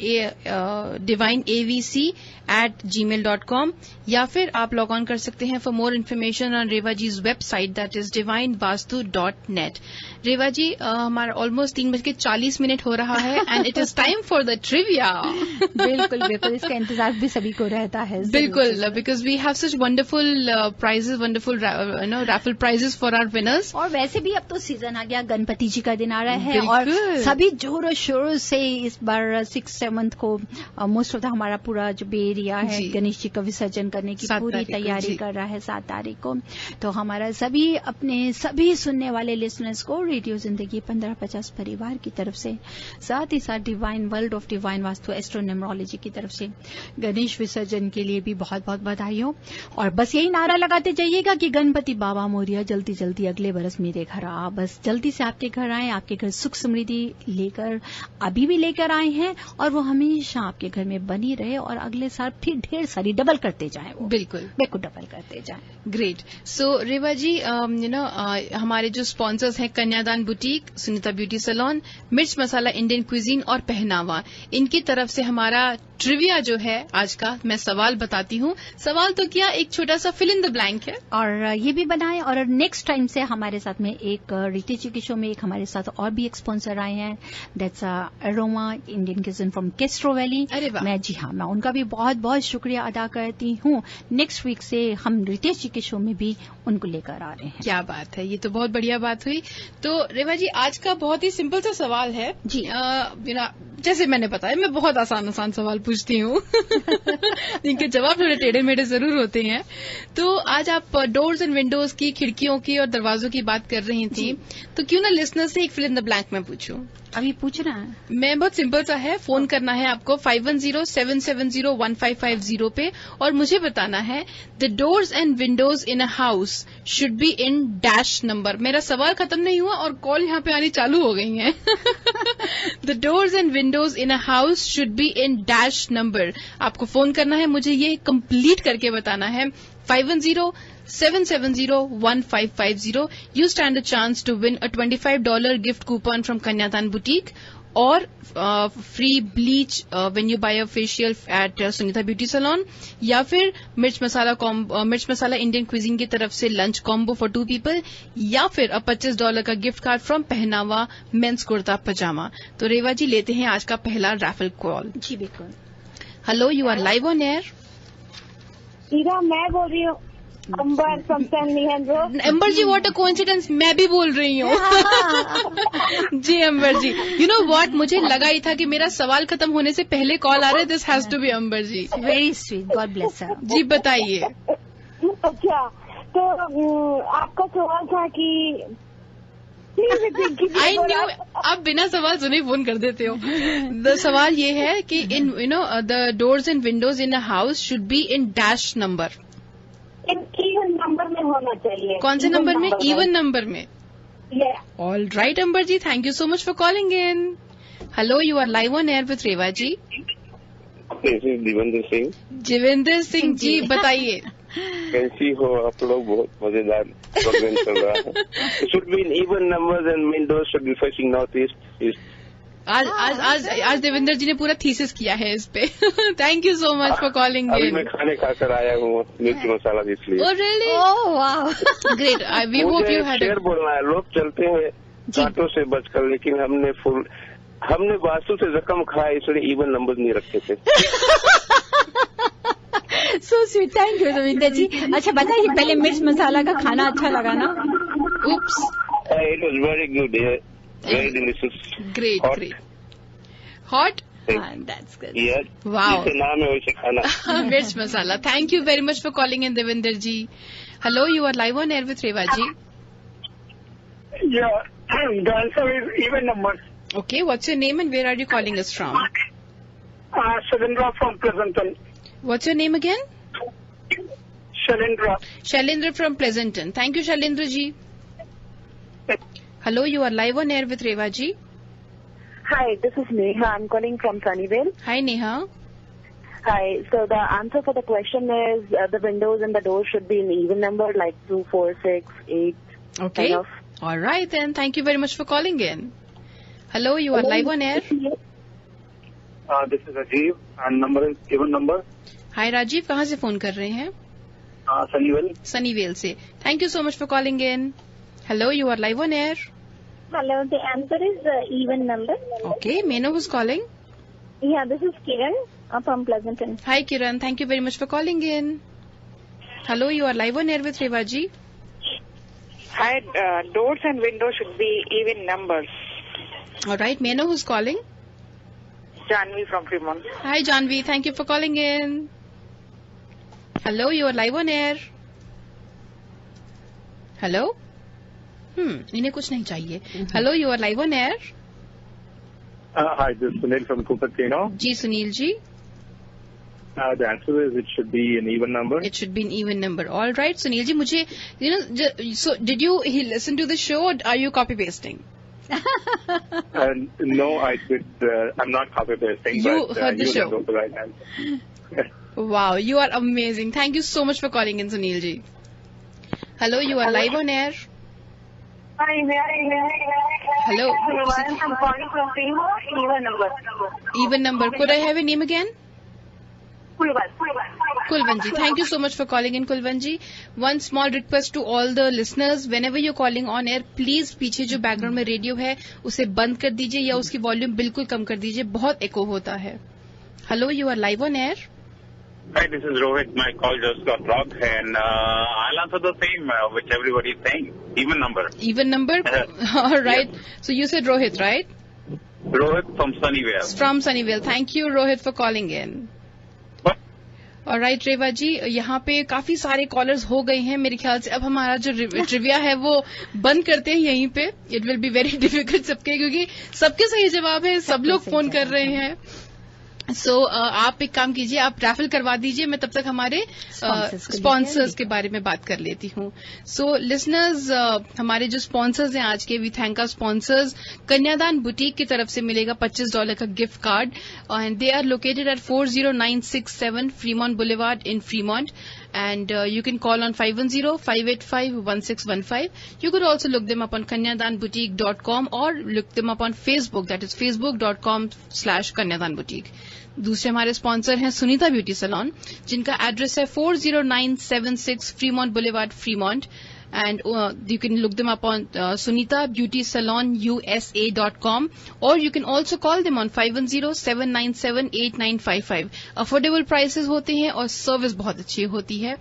divineavc@gmail.com, या फिर आप लॉग ऑन कर सकते हैं for more information on Reva ji's website that is divinevastu.net। Reva ji, हमारा ऑलमोस्ट 3:40 हो रहा है and it is time for the trivia.
बिल्कुल, इसका इंतजार भी सभी को रहता है।
बिल्कुल, because we have such wonderful prizes, wonderful raffle prizes for our winners।
और वैसे भी अब तो सीजन आ गया, गणपति जी का दिन आ रहा है और सभी जोरों शोरों से इस बार 6-7 को मोस्ट ऑफ द हमारा पूरा जो बे एरिया है गणेश जी का विसर्जन करने की पूरी तैयारी कर रहा है 7 तारीख को। तो हमारा सभी सुनने वाले लिसनर्स को रेडियो जिंदगी 1550 परिवार की तरफ से, साथ ही साथ Divine World of Divine Vastu Astronumerology की तरफ से गणेश विसर्जन के लिए भी बहुत बहुत बधाई हो। और बस यही नारा लगाते जाइएगा कि गणपति बाबा मोरिया जल्दी जल्दी अगले बरस मेरे घर आ, बस जल्दी से आपके घर आए, आपके घर सुख समृद्धि लेकर अभी भी लेकर आए हैं और वो हमेशा आपके घर में बनी रहे और अगले साल फिर ढेर सारी डबल करते जाएं। वो बिल्कुल डबल करते जाएं।
ग्रेट। सो रेवा जी, हमारे जो स्पॉन्सर्स हैं कन्यादान बुटीक, सुनीता ब्यूटी सैलून, मिर्च मसाला इंडियन क्विजीन और पहनावा, इनकी तरफ से हमारा ट्रिविया जो है आज का, मैं सवाल बताती हूँ। सवाल तो क्या, एक छोटा सा फिल इन द ब्लैंक है
और ये भी बनाए। और नेक्स्ट टाइम से हमारे साथ में एक रितेश जी के शो में एक हमारे साथ और भी एक स्पॉन्सर आए हैं, that's Aroma Indian Kitchen from Castro Valley. मैं उनका भी बहुत बहुत शुक्रिया अदा करती हूँ। नेक्स्ट वीक से हम रितेश जी के शो में भी उनको लेकर आ रहे हैं।
क्या बात है, ये तो बहुत बढ़िया बात हुई। तो रेवा जी, आज का बहुत ही सिंपल सा सवाल है जी। जैसे मैंने बताया, मैं बहुत आसान सवाल पूछती हूँ जिनके जवाब थोड़े टेढ़े मेढ़े जरूर होते हैं। तो आज आप डोर्स एंड विंडोज की, खिड़कियों की और दरवाजों की बात कर रही थी, तो क्यों ना लिसनर से एक फिल इन द ब्लैंक में पूछूं।
अभी पूछना है?
मैं बहुत सिंपल सा है, फोन करना है आपको 510-770-1550 पे और मुझे बताना है the doors and windows in a house should be in dash number. मेरा सवाल खत्म नहीं हुआ और कॉल यहाँ पे आनी चालू हो गई है। The doors and windows in a house should be in dash number. आपको फोन करना है, मुझे ये कंप्लीट करके बताना है। 510-770-1550. You stand a chance to win a $25 gift coupon from Kanyadan Boutique और free bleach when you buy a facial at Sunita beauty salon, या फिर मिर्च मसाला इंडियन क्विजीन की तरफ से लंच कॉम्बो फॉर 2 पीपल, या फिर $25 का गिफ्ट कार्ड फ्रॉम पहनावा मेंस कुर्ता पजामा। तो रेवा जी लेते हैं आज का पहला रैफल कॉल।
जी बिल्कुल।
Hello, you are live on air.
Ira मैं बोल रही हूँ, Amber from
Amber ji, what a coincidence, मैं भी बोल रही हूँ। जी Amber ji, you know what, मुझे लगा ही था कि मेरा सवाल खत्म होने से पहले कॉल आ रहा है। This has to be Amber ji.
Very sweet, God bless her.
जी बताइए।
अच्छा, तो आपका सवाल था कि
आई न्यू, आप बिना सवाल सुने फोन कर देते हो। द सवाल ये है कि in the doors and windows in a house should be in dash number.
Even number में होना चाहिए।
कौन से नंबर में? इवन नंबर में। All right Amber ji, thank you so much for calling in. Hello, you are live on air with Reva ji.
Devendra Singh.
Jeevendra Singh ji बताइए।
कैसी हो आप लोग? बहुत मजेदार प्रोग्राम चल रहा है। Should be in even numbers and Windows should be facing north east.
आज देवेंद्र जी ने पूरा थीसिस किया है इस पे। Thank you so much for calling
अभी
इन।
मैं खाने खाकर आया हूँ मिर्च मसाला, इसलिए।
Oh really?
Oh wow,
great. We hope you had
शेर बोलना है। लोग चलते हैं कांटों से बचकर, लेकिन हमने वास्तु से जख्म खाया, इसलिए इवन नंबर नहीं रखे थे।
So sweet, thank you Ravinder ji. अच्छा बताइए, पहले मिर्च मसाला का खाना अच्छा लगा ना?
Oops.
It was very good, very delicious.
Great, great. Hot?
That's good.
Yes.
Wow.
जैसे नाम है वैसे खाना।
मिर्च मसाला। Thank you very much for calling in, Devendra ji. Hello, you are live on air with Rewa ji.
Yeah, the answer is even numbers.
Okay, what's your name and where are you calling us from?
Shalindra from Pleasanton.
What's your name again?
Shalindra.
Shalindra from Pleasanton. Thank you, Shalindra ji. Hello, you are live on air with Reva ji.
Hi, this is Neha. I'm calling from Sunnyvale.
Hi, Neha.
Hi. So the answer for the question is the windows and the doors should be in even number, like 2, 4, 6, 8.
Okay.
Kind of.
All right then. Thank you very much for calling in. Hello, you are live on air.
This is Rajiv and number is given number.
हाय राजीव, कहाँ से phone कर रहे हैं? Sunnyvale से। Thank you so much for calling in. Hello, you are live on air.
Hello, the answer is even number.
Okay, may know who's calling?
Yeah, this is Kiran from Pleasanton.
Hi Kiran, thank you very much for calling in. Hello, you are live on air with Reva ji.
Hi, doors and window should be even numbers.
Alright, may know who's calling?
Janvi from Fremont.
Hi Janvi, thank you for calling in. Hello, you are live on air. Hello? इन्हें कुछ नहीं चाहिए। Hello, you are live on air.
Hi, this is Sunil from Cupertino.
Ji Sunil ji.
The answer is it should be an even number.
It should be an even number. All right, Sunil जी, मुझे so did you listen to the show or are you copy pasting?
No, I'm not copy pasting.
You
but,
heard the
you
show.
know the right answer.
Wow, you are amazing. Thank you so much for calling in, Sunil ji. Hello, you are live on air. Hello.
I'm calling from Fremont. Even number.
Even number. Could I have your name again? Kulvan ji, thank you so much for calling in, Kulvan ji. One small request to all the listeners, whenever you're calling on air, please पीछे जो background में radio है उसे बंद कर दीजिए या उसकी वॉल्यूम बिल्कुल कम कर दीजिए, बहुत एको होता है। Hello, you are live on air.
Hi, this is Rohit. My call just got dropped, and I'll answer the same, which everybody is saying. Even number.
Even number? All right. Yeah. So you said Rohit, right?
Rohit from Sunnyvale.
From Sunnyvale. Thank you, Rohit, for calling in. और right रेवा जी, यहाँ पे काफी सारे callers हो गए हैं मेरे ख्याल से। अब हमारा जो ट्रिविया है वो बंद करते हैं यहीं पे। It will be very difficult सबके, क्योंकि सबके सही जवाब है, सब लोग फोन कर रहे हैं। सो आप एक काम कीजिए, आप रैफल करवा दीजिए, मैं तब तक हमारे स्पॉन्सर्स के बारे में बात कर लेती हूँ। सो लिसनर्स, हमारे जो स्पॉन्सर्स हैं आज के, we thank our sponsors. Kanyadan boutique की तरफ से मिलेगा $25 का gift card, and they are located at 40967 Fremont boulevard in Fremont. and you can call on 510-585-1615. You could also look them up on kanyadanboutique.com or look them up on Facebook, that is facebook.com/kanyadanboutique. दूसरे हमारे sponsor हैं Sunita beauty salon, जिनका address है 40976 Fremont boulevard, Fremont. And you can look them up on sunitabeautysalon.usa.com, or you can also call them on 510-797-8955. Affordable prices होते हैं और service बहुत अच्छी होती है.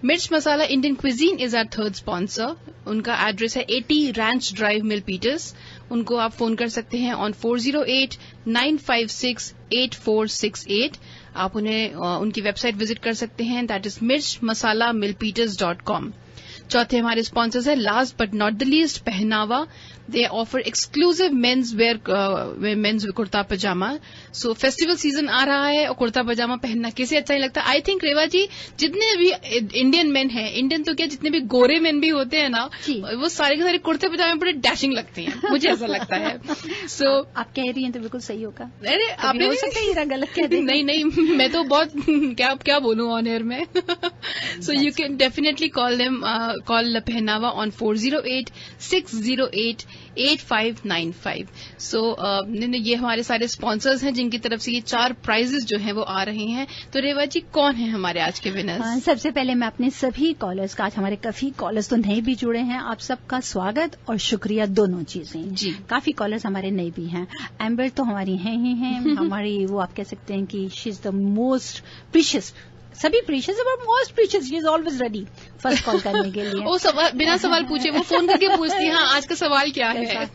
Mirch Masala Indian cuisine is our third sponsor. उनका एड्रेस है 80 रैंच ड्राइव, मिलपीटर्स. उनको आप फोन कर सकते हैं ऑन 408-956-8468. आप उन्हें उनकी वेबसाइट विजिट कर सकते हैं, दैट इज mirchmasalamilpeters.com. चौथे हमारे स्पॉन्सर्स है last but not the least, Pehnava. They offer exclusive men's wear kurta pajama. So festival season आ रहा है और कुर्ता पजामा पहनना किसे अच्छा नहीं लगता. आई थिंक रेवा जी, जितने भी इंडियन मेन हैं, इंडियन तो क्या जितने भी गोरे मेन भी होते हैं ना, वो सारे के सारे कुर्ते पजामे बड़े डैशिंग लगते हैं, मुझे ऐसा लगता है. सो
आप कह रही हैं तो बिल्कुल सही होगा.
अरे आप
हो सकता है गलत कह दें.
नहीं, मैं तो बहुत क्या बोलूं ऑन एयर में. So you can definitely call them, call पहनावा ऑन 408-608-8595. सो ये हमारे सारे स्पॉन्सर्स हैं जिनकी तरफ से ये 4 प्राइजेस जो हैं वो आ रहे हैं. तो रेवा जी, कौन है हमारे आज के विनर्स?
सबसे पहले मैं अपने सभी कॉलर्स का, आज हमारे काफी कॉलर्स तो नए भी जुड़े हैं, आप सबका स्वागत और शुक्रिया दोनों चीजें जी. काफी कॉलर्स हमारे नए भी हैं. एम्बर तो हमारी हैं ही हैं. हमारी वो आप कह सकते हैं कि she is the most precious, सभी precious but most precious. She is always ready first call करने के लिए.
वो बिना सवाल पूछे वो फोन करके पूछती है, हाँ आज का सवाल क्या है.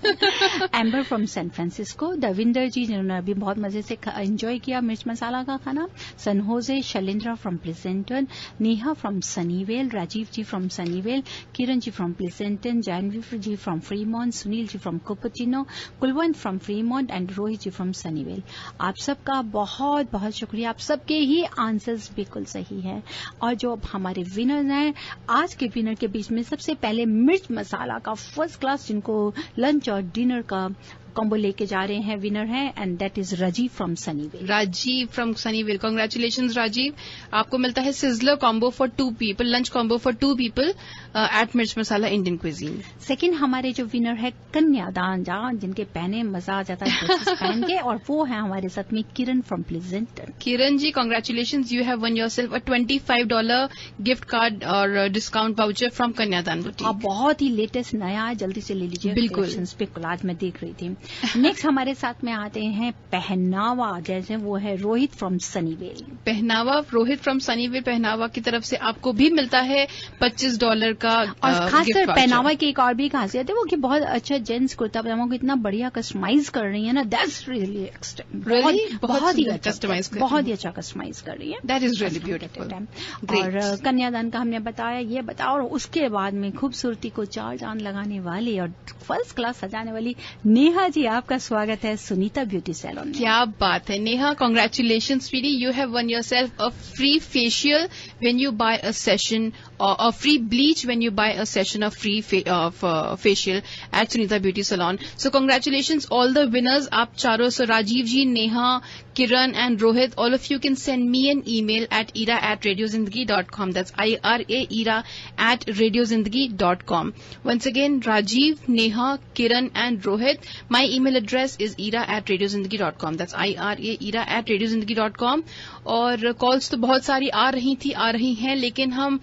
Amber from San Francisco, Davinder ji जिन्होंने अभी बहुत मजे से एंजॉय किया मिर्च मसाला का खाना. San Jose, Shailendra from Pleasanton, Neha from Sunnyvale, Rajeev ji from Sunnyvale, Kiran ji from Pleasanton, Janvi ji from Fremont, Sunil ji from Cupertino, Kulwant from Fremont and Rohit ji from Sunnyvale. आप सबका बहुत बहुत शुक्रिया. आप सबके ही आंसर्स बिल्कुल सही है. और जो हमारे विनर्स हैं, आज के विनर के बीच में सबसे पहले मिर्च मसाला का फर्स्ट क्लास, जिनको लंच और डिनर का कॉम्बो लेके जा रहे हैं, विनर है and that is Rajiv from Sunnyvale.
Rajiv from Sunnyvale, congratulations Rajiv. आपको मिलता है sizzler combo for 2 people, lunch combo for 2 people at Mirch Masala Indian cuisine.
Second हमारे जो विनर है कन्यादान जहां, जिनके पहने मजा आ जाता है पहन के, और वो है हमारे साथ में Kiran from Pleasanton.
Kiran ji, congratulations, you have won yourself a $25 gift card और discount voucher from Kanyadaan boutique.
बहुत ही लेटेस्ट नया है, जल्दी से ले लीजिए.
बिल्कुल,
आज मैं देख रही थी. नेक्स्ट हमारे साथ में आते हैं पहनावा, जैसे वो है रोहित फ्रॉम सनीवेल.
पहनावा, रोहित फ्रॉम सनीवेल. पहनावा की तरफ से आपको भी मिलता है $25 का.
और खासकर पहनावा की एक और भी खासियत है वो कि बहुत अच्छा जेंट्स कुर्ता पजामा को इतना बढ़िया कस्टमाइज कर रही है ना, दैट्स रियली बहुत ही कस्टमाइज, बहुत ही अच्छा कस्टमाइज कर रही है.
That is really beautiful.
और कन्यादान का हमने बताया, ये बताओ, और उसके बाद में खूबसूरती को 4 चांद लगाने वाली और फर्स्ट क्लास सजाने वाली नेहा जी, आपका स्वागत है सुनीता ब्यूटी सैलून में.
क्या बात है Neha, congratulations sweetie. You have won yourself a free facial when you buy a session, or a free bleach when you buy a session of free facial at Sunita Beauty Salon. So congratulations all the winners. आप चारों, so Rajiv ji, Neha, Kiran and Rohit, all of you can send me an email at ira@radiozindagi.com. That's ira@radiozindagi.com. Once again, Rajiv, Neha, Kiran and Rohit. My email address is ira@radiozindagi.com. That's ira@radiozindagi.com. और calls तो बहुत सारी आ रही हैं, लेकिन हम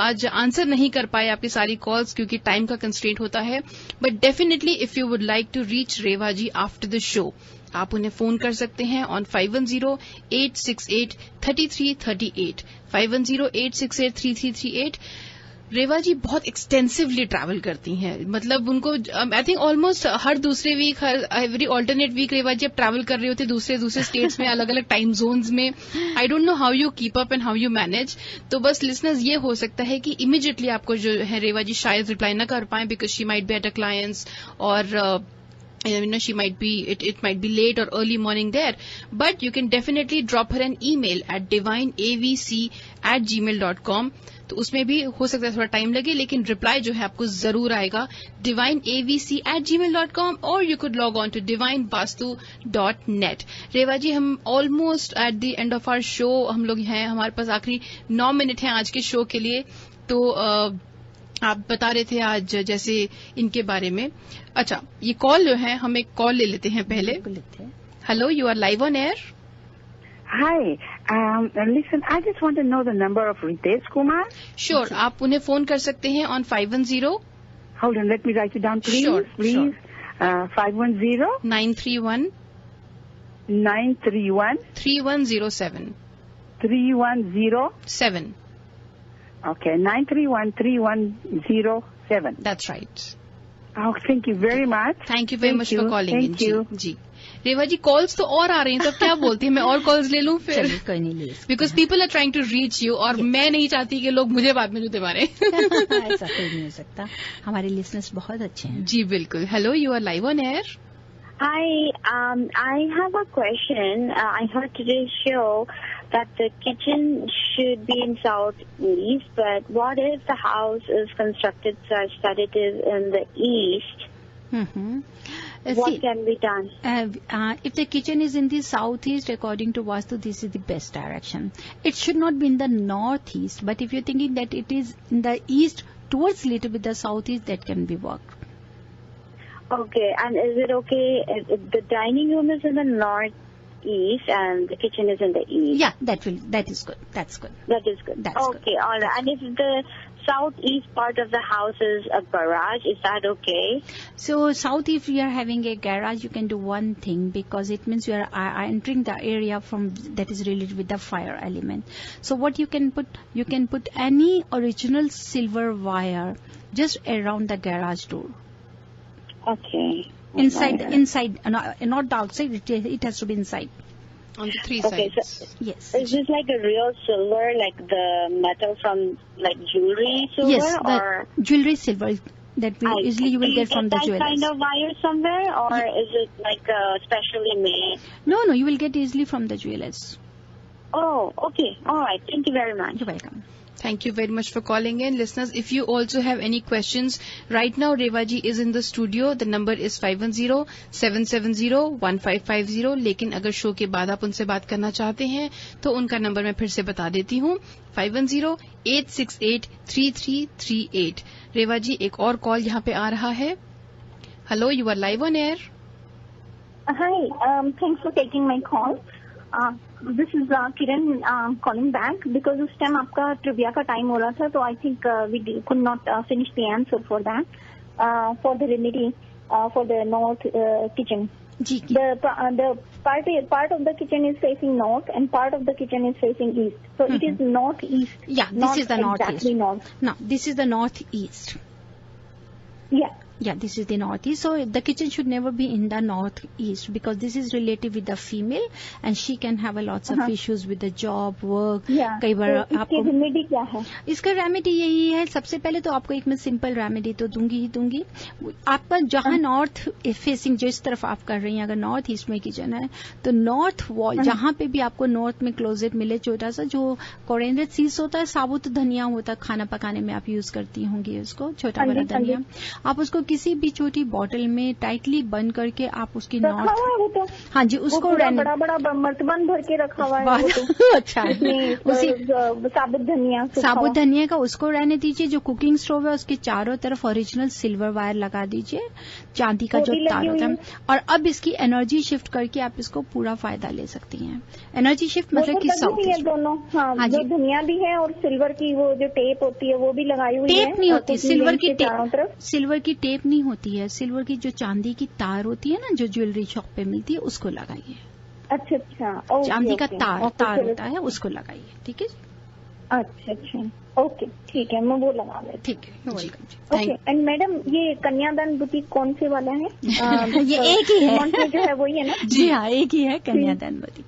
आज answer नहीं कर पाए आपकी सारी कॉल्स क्योंकि टाइम का कंस्ट्रेंट होता है. But definitely if you would like to reach Reva ji after the show, आप उन्हें फोन कर सकते हैं ऑन 510-868-3338, 510-868-3338. रेवा जी बहुत एक्सटेंसिवली ट्रैवल करती हैं, मतलब उनको आई थिंक ऑलमोस्ट हर दूसरे वीक, हर एवरी ऑल्टरनेट वीक रेवा जी अब ट्रैवल कर रहे होते दूसरे स्टेट्स में, अलग अलग टाइम जोन्स में. I don't know how you keep up and how you manage. तो बस लिसनर्स, ये हो सकता है कि इमीडिएटली आपको जो है रेवा जी शायद रिप्लाई न कर पाए because she might be at a clients और she might be, it might be late or early morning there, but you can definitely drop her an email at divineavc@gmail.com. तो उसमें भी हो सकता है थोड़ा टाइम लगे, लेकिन रिप्लाई जो है आपको जरूर आएगा divineavc@gmail.com और you could log on to divinevastu.net। Reva ji, हम almost at the end of our show हम लोग हैं, हमारे पास आखिरी 9 मिनट हैं आज के शो के लिए। तो आप बता रहे थे आज जैसे इनके बारे में। अच्छा, ये कॉल जो है, हम एक कॉल ले लेते हैं पहले। Hello, you are live on air.
Hi, listen, I just want to know the number of Ritesh Kumar.
Sure, आप उन्हें फोन कर सकते हैं on 510.
Hold on, let me write it down, please.
Sure,
please. 510
931
931
3107
3107. Okay, 931-3107.
That's right.
Oh, thank you very much.
Thank you very much for calling in.
Thank you.
जी Reva ji, calls तो और आ रही हैं, तो क्या बोलती हैं, मैं और कॉल्स ले लूं फिर?
कोई नहीं, ले,
because people are trying to reach you, और मैं नहीं चाहती कि लोग मुझे बाद में जूते मारे।
ऐसा कोई नहीं हो सकता, हमारे लिसनर्स बहुत अच्छे हैं।
जी बिल्कुल। Hello, you are live on air.
Hi, I have a question. I heard today's show that the kitchen should be in southeast, but what if the house is constructed such that it is in the east? What can be done?
If the kitchen is in the southeast, according to Vastu, this is the best direction. It should not be in the northeast, but if you're thinking that it is in the east towards little bit the southeast, that can be worked.
Okay, and is it okay if the dining room is in the northeast and the kitchen is in the east?
Yeah, that is good. That's good.
That is good.
That's
okay,
good.
all right. And if the southeast part of the house is a garage, is that okay?
So south, if you are having a garage, you can do one thing, because it means you are entering the area from that is related with the fire element. So what you can put any original silver wire just around the garage door.
Okay.
Inside, not the outside. It has to be inside.
On the 3
Okay,
sides.
so
Yes.
is this like a real silver, like the metal from like jewelry silver?
Yes, the
or
jewelry silver that easily you will get from the
that
jewelers.
kind of wire somewhere, or is it like specially made?
No, you will get easily from the jewelers.
Oh, okay. All right. Thank you very much.
You're welcome.
Thank you very much for calling in. Listeners, if you also have any questions, right now Reva ji is in the studio. The number is 510-770-1550. लेकिन अगर show के बाद आप उनसे बात करना चाहते हैं तो उनका नंबर मैं फिर से बता देती हूँ, 510-868-3338। रेवा जी, एक और कॉल यहाँ पे आ रहा है। Hello, you are live on air.
Hi, thanks for taking my call. This is Kiran calling back because उस टाइम आपका ट्रिविया का टाइम हो रहा था, तो I think we could not finish the answer for that. For the remedy for the north kitchen. The part of the kitchen is facing north and part of the kitchen is facing east. So it is northeast.
Yeah, this is the northeast.
Exactly north.
No, this is the northeast. Yeah, this is the northeast. So the kitchen should never be in the northeast because this is related with the female and she can have a lots of issues with the job, work. कई बार आपको
remedy क्या है?
इसका remedy यही है, सबसे पहले तो आपको एक मैं सिंपल रेमेडी तो दूंगी। आपका जहाँ नॉर्थ फेसिंग, जिस तरफ आप कर रही हैं, अगर नॉर्थ ईस्ट में किचन है तो नॉर्थ वॉल जहाँ पे भी आपको नॉर्थ में क्लोजेट मिले, छोटा सा जो कोरिएंडर सीड्स होता है, साबुत धनिया होता है, खाना पकाने में आप यूज करती होंगी उसको, छोटा बड़ा धनिया, आप उसको किसी भी छोटी बॉटल में टाइटली बंद करके आप उसकी नॉर्थ, हाँ जी, उसको
बड़ा बड़ा मर्तबान भर के रखा हुआ है।
अच्छा,
उसी साबुत
धनिया का उसको रहने दीजिए। जो कुकिंग स्टोव है उसके चारों तरफ ओरिजिनल सिल्वर वायर लगा दीजिए, चांदी का जो तार होता है। और अब इसकी एनर्जी शिफ्ट करके आप इसको पूरा फायदा ले सकती हैं। एनर्जी शिफ्ट मतलब कि साउथ
दोनों, हाँ, जो धनिया भी है और सिल्वर की वो जो टेप होती है वो भी लगाई हुई है।
टेप नहीं होती सिल्वर की टेप नहीं होती है, सिल्वर की जो चांदी की तार होती है ना, जो ज्वेलरी शॉप पे मिलती है, उसको लगाइए।
अच्छा,
चांदी का तार होता है, उसको लगाइए। ठीक है जी।
अच्छा, ओके, ठीक है, मैं वो लगा लेती।
ठीक है, वेलकम।
ओके, एंड मैडम, ये कन्यादान बुटीक कौन से वाला है?
ये एक ही है
जो है वही है ना?
जी हाँ, एक ही है कन्यादान बुटीक।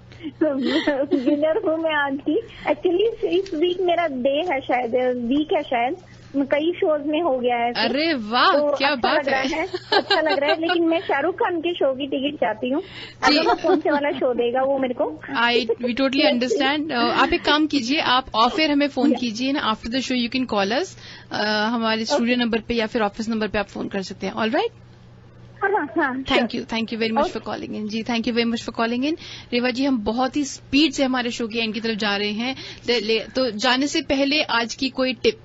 विनर हूँ मैं आज की। एक्चुअली इस वीक मेरा डे है, शायद वीक है शायद,
कई शोज में हो गया है।
अरे वाह,
तो
क्या
अच्छा
बात
है। अच्छा लग रहा है, लेकिन मैं शाहरुख खान के शो की टिकट चाहती हूँ। अगर वो कौन से वाला शो देगा वो मेरे को।
We totally understand. आप एक काम कीजिए, आप ऑफ एयर हमें फोन कीजिए ना, after the show you can call अस, हमारे स्टूडियो नंबर पे या फिर ऑफिस नंबर पे आप फोन कर सकते हैं। All right, thank you very much for calling in जी, thank you very much for calling in. Reva ji, हम बहुत ही स्पीड से हमारे शो के एंड की तरफ जा रहे हैं, तो जाने से पहले आज की कोई टिप?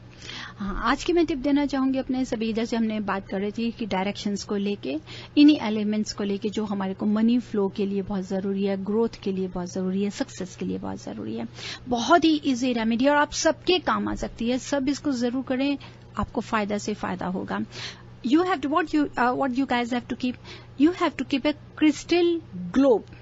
हाँ, आज की मैं टिप देना चाहूंगी अपने सभी, जैसे हमने बात कर रही थी कि डायरेक्शंस को लेके, इन्हीं एलिमेंट्स को लेके जो हमारे को मनी फ्लो के लिए बहुत जरूरी है, ग्रोथ के लिए बहुत जरूरी है, सक्सेस के लिए बहुत जरूरी है। बहुत ही इजी रेमेडी और आप सबके काम आ सकती है। सब इसको जरूर करें, आपको फायदा से फायदा होगा। You have to what you guys have to keep. You have to keep a crystal globe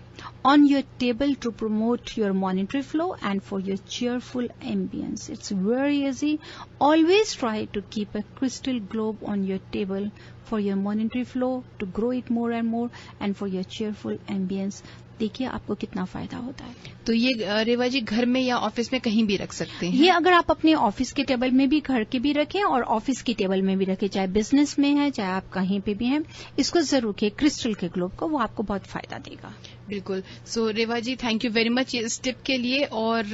on your table to promote your monetary flow and for your cheerful ambience. It's very easy. Always try to keep a crystal globe on your table for your monetary flow, to grow it more and more, and for your cheerful ambience. देखिए आपको कितना फायदा होता है।
तो ये रेवा जी घर में या ऑफिस में कहीं भी रख सकते हैं?
ये अगर आप अपने ऑफिस के टेबल में भी, घर के भी रखें और ऑफिस की टेबल में भी रखें, चाहे बिजनेस में है चाहे आप कहीं पे भी हैं, इसको जरूर रखें क्रिस्टल के ग्लोब को, वो आपको बहुत फायदा देगा।
बिल्कुल। सो रेवा जी, थैंक यू वेरी मच इस टिप के लिए, और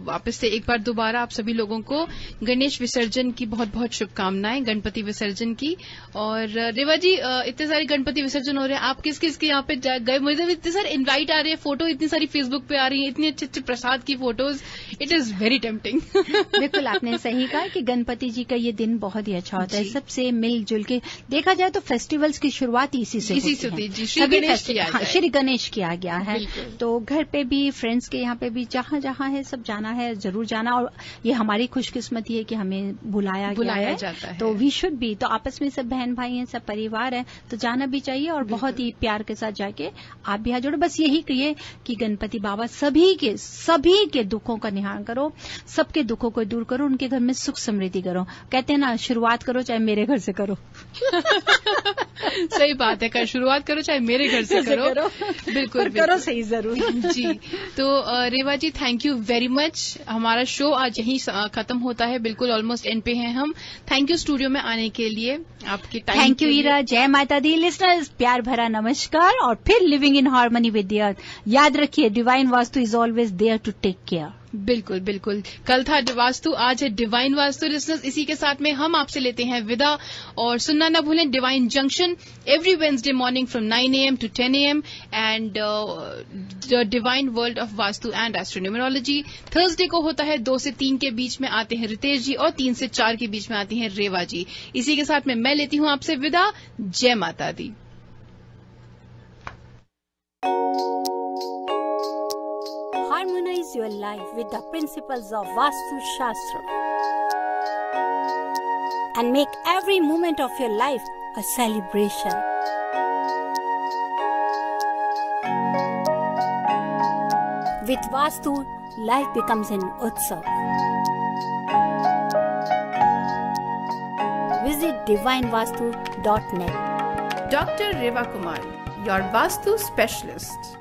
वापस से एक बार दोबारा आप सभी लोगों को गणेश विसर्जन की बहुत बहुत शुभकामनाएं, गणपति विसर्जन की। और रेवा जी, इतने सारे गणपति विसर्जन हो रहे हैं, आप किस किस के यहाँ पे गए? मुझे इतने सारे इनवाइट आ रहे हैं, फोटो इतनी सारी फेसबुक पे आ रही है, इतने अच्छे अच्छे प्रसाद की photos, it is very tempting.
बिल्कुल, आपने सही कहा कि गणपति जी का ये दिन बहुत ही अच्छा होता है। सबसे मिलजुल के देखा जाए तो फेस्टिवल्स की शुरुआत इसी से होती है। श्री गणेश की गया है, तो घर पे भी, फ्रेंड्स के यहाँ पे भी, जहाँ जहाँ है सब जाना है, जरूर जाना। और ये हमारी खुशकिस्मती है कि हमें बुलाया जाता है, तो वी शुड भी। तो आपस में सब बहन भाई हैं, सब परिवार है, तो जाना भी चाहिए और बहुत ही प्यार के साथ जाके आप भी हाथ जोड़ो। बस यही कहिए कि गणपति बाबा सभी के दुखों का निवारण करो, सबके दुखों को दूर करो, उनके घर में सुख समृद्धि करो। कहते हैं ना, शुरुआत करो चाहे मेरे घर से करो।
सही बात है, शुरुआत करो चाहे मेरे घर से करो। बिल्कुल
करो, सही जरूर।
जी, तो रेवा जी, थैंक यू वेरी मच। हमारा शो आज यहीं खत्म होता है, बिल्कुल ऑलमोस्ट एंड पे हैं हम। थैंक यू स्टूडियो में आने के लिए, आपके टाइम।
Thank you Ira. जय माता दी लिसनर्स, प्यार भरा नमस्कार, और फिर living in harmony with the earth. याद रखिए, divine Vastu is always there to take care.
बिल्कुल बिल्कुल, कल था वास्तु, आज है डिवाइन वास्तु। लिसनर्स, इसी के साथ में हम आपसे लेते हैं विदा, और सुनना ना भूलें Divine Junction every Wednesday morning from 9 AM to 10 AM and the Divine World of Vastu and Astronumerology. Thursday को होता है 2 से 3 के बीच में आते हैं रितेश जी, और 3 से 4 के बीच में आती हैं रेवा जी। इसी के साथ में मैं लेती हूं आपसे विदा। जय माता दी।
Harmonize your life with the principles of Vastu Shastra and make every moment of your life a celebration. With Vastu, life becomes an utsav. Visit divinevastu.net.
Dr. Reva Kumar, your Vastu specialist.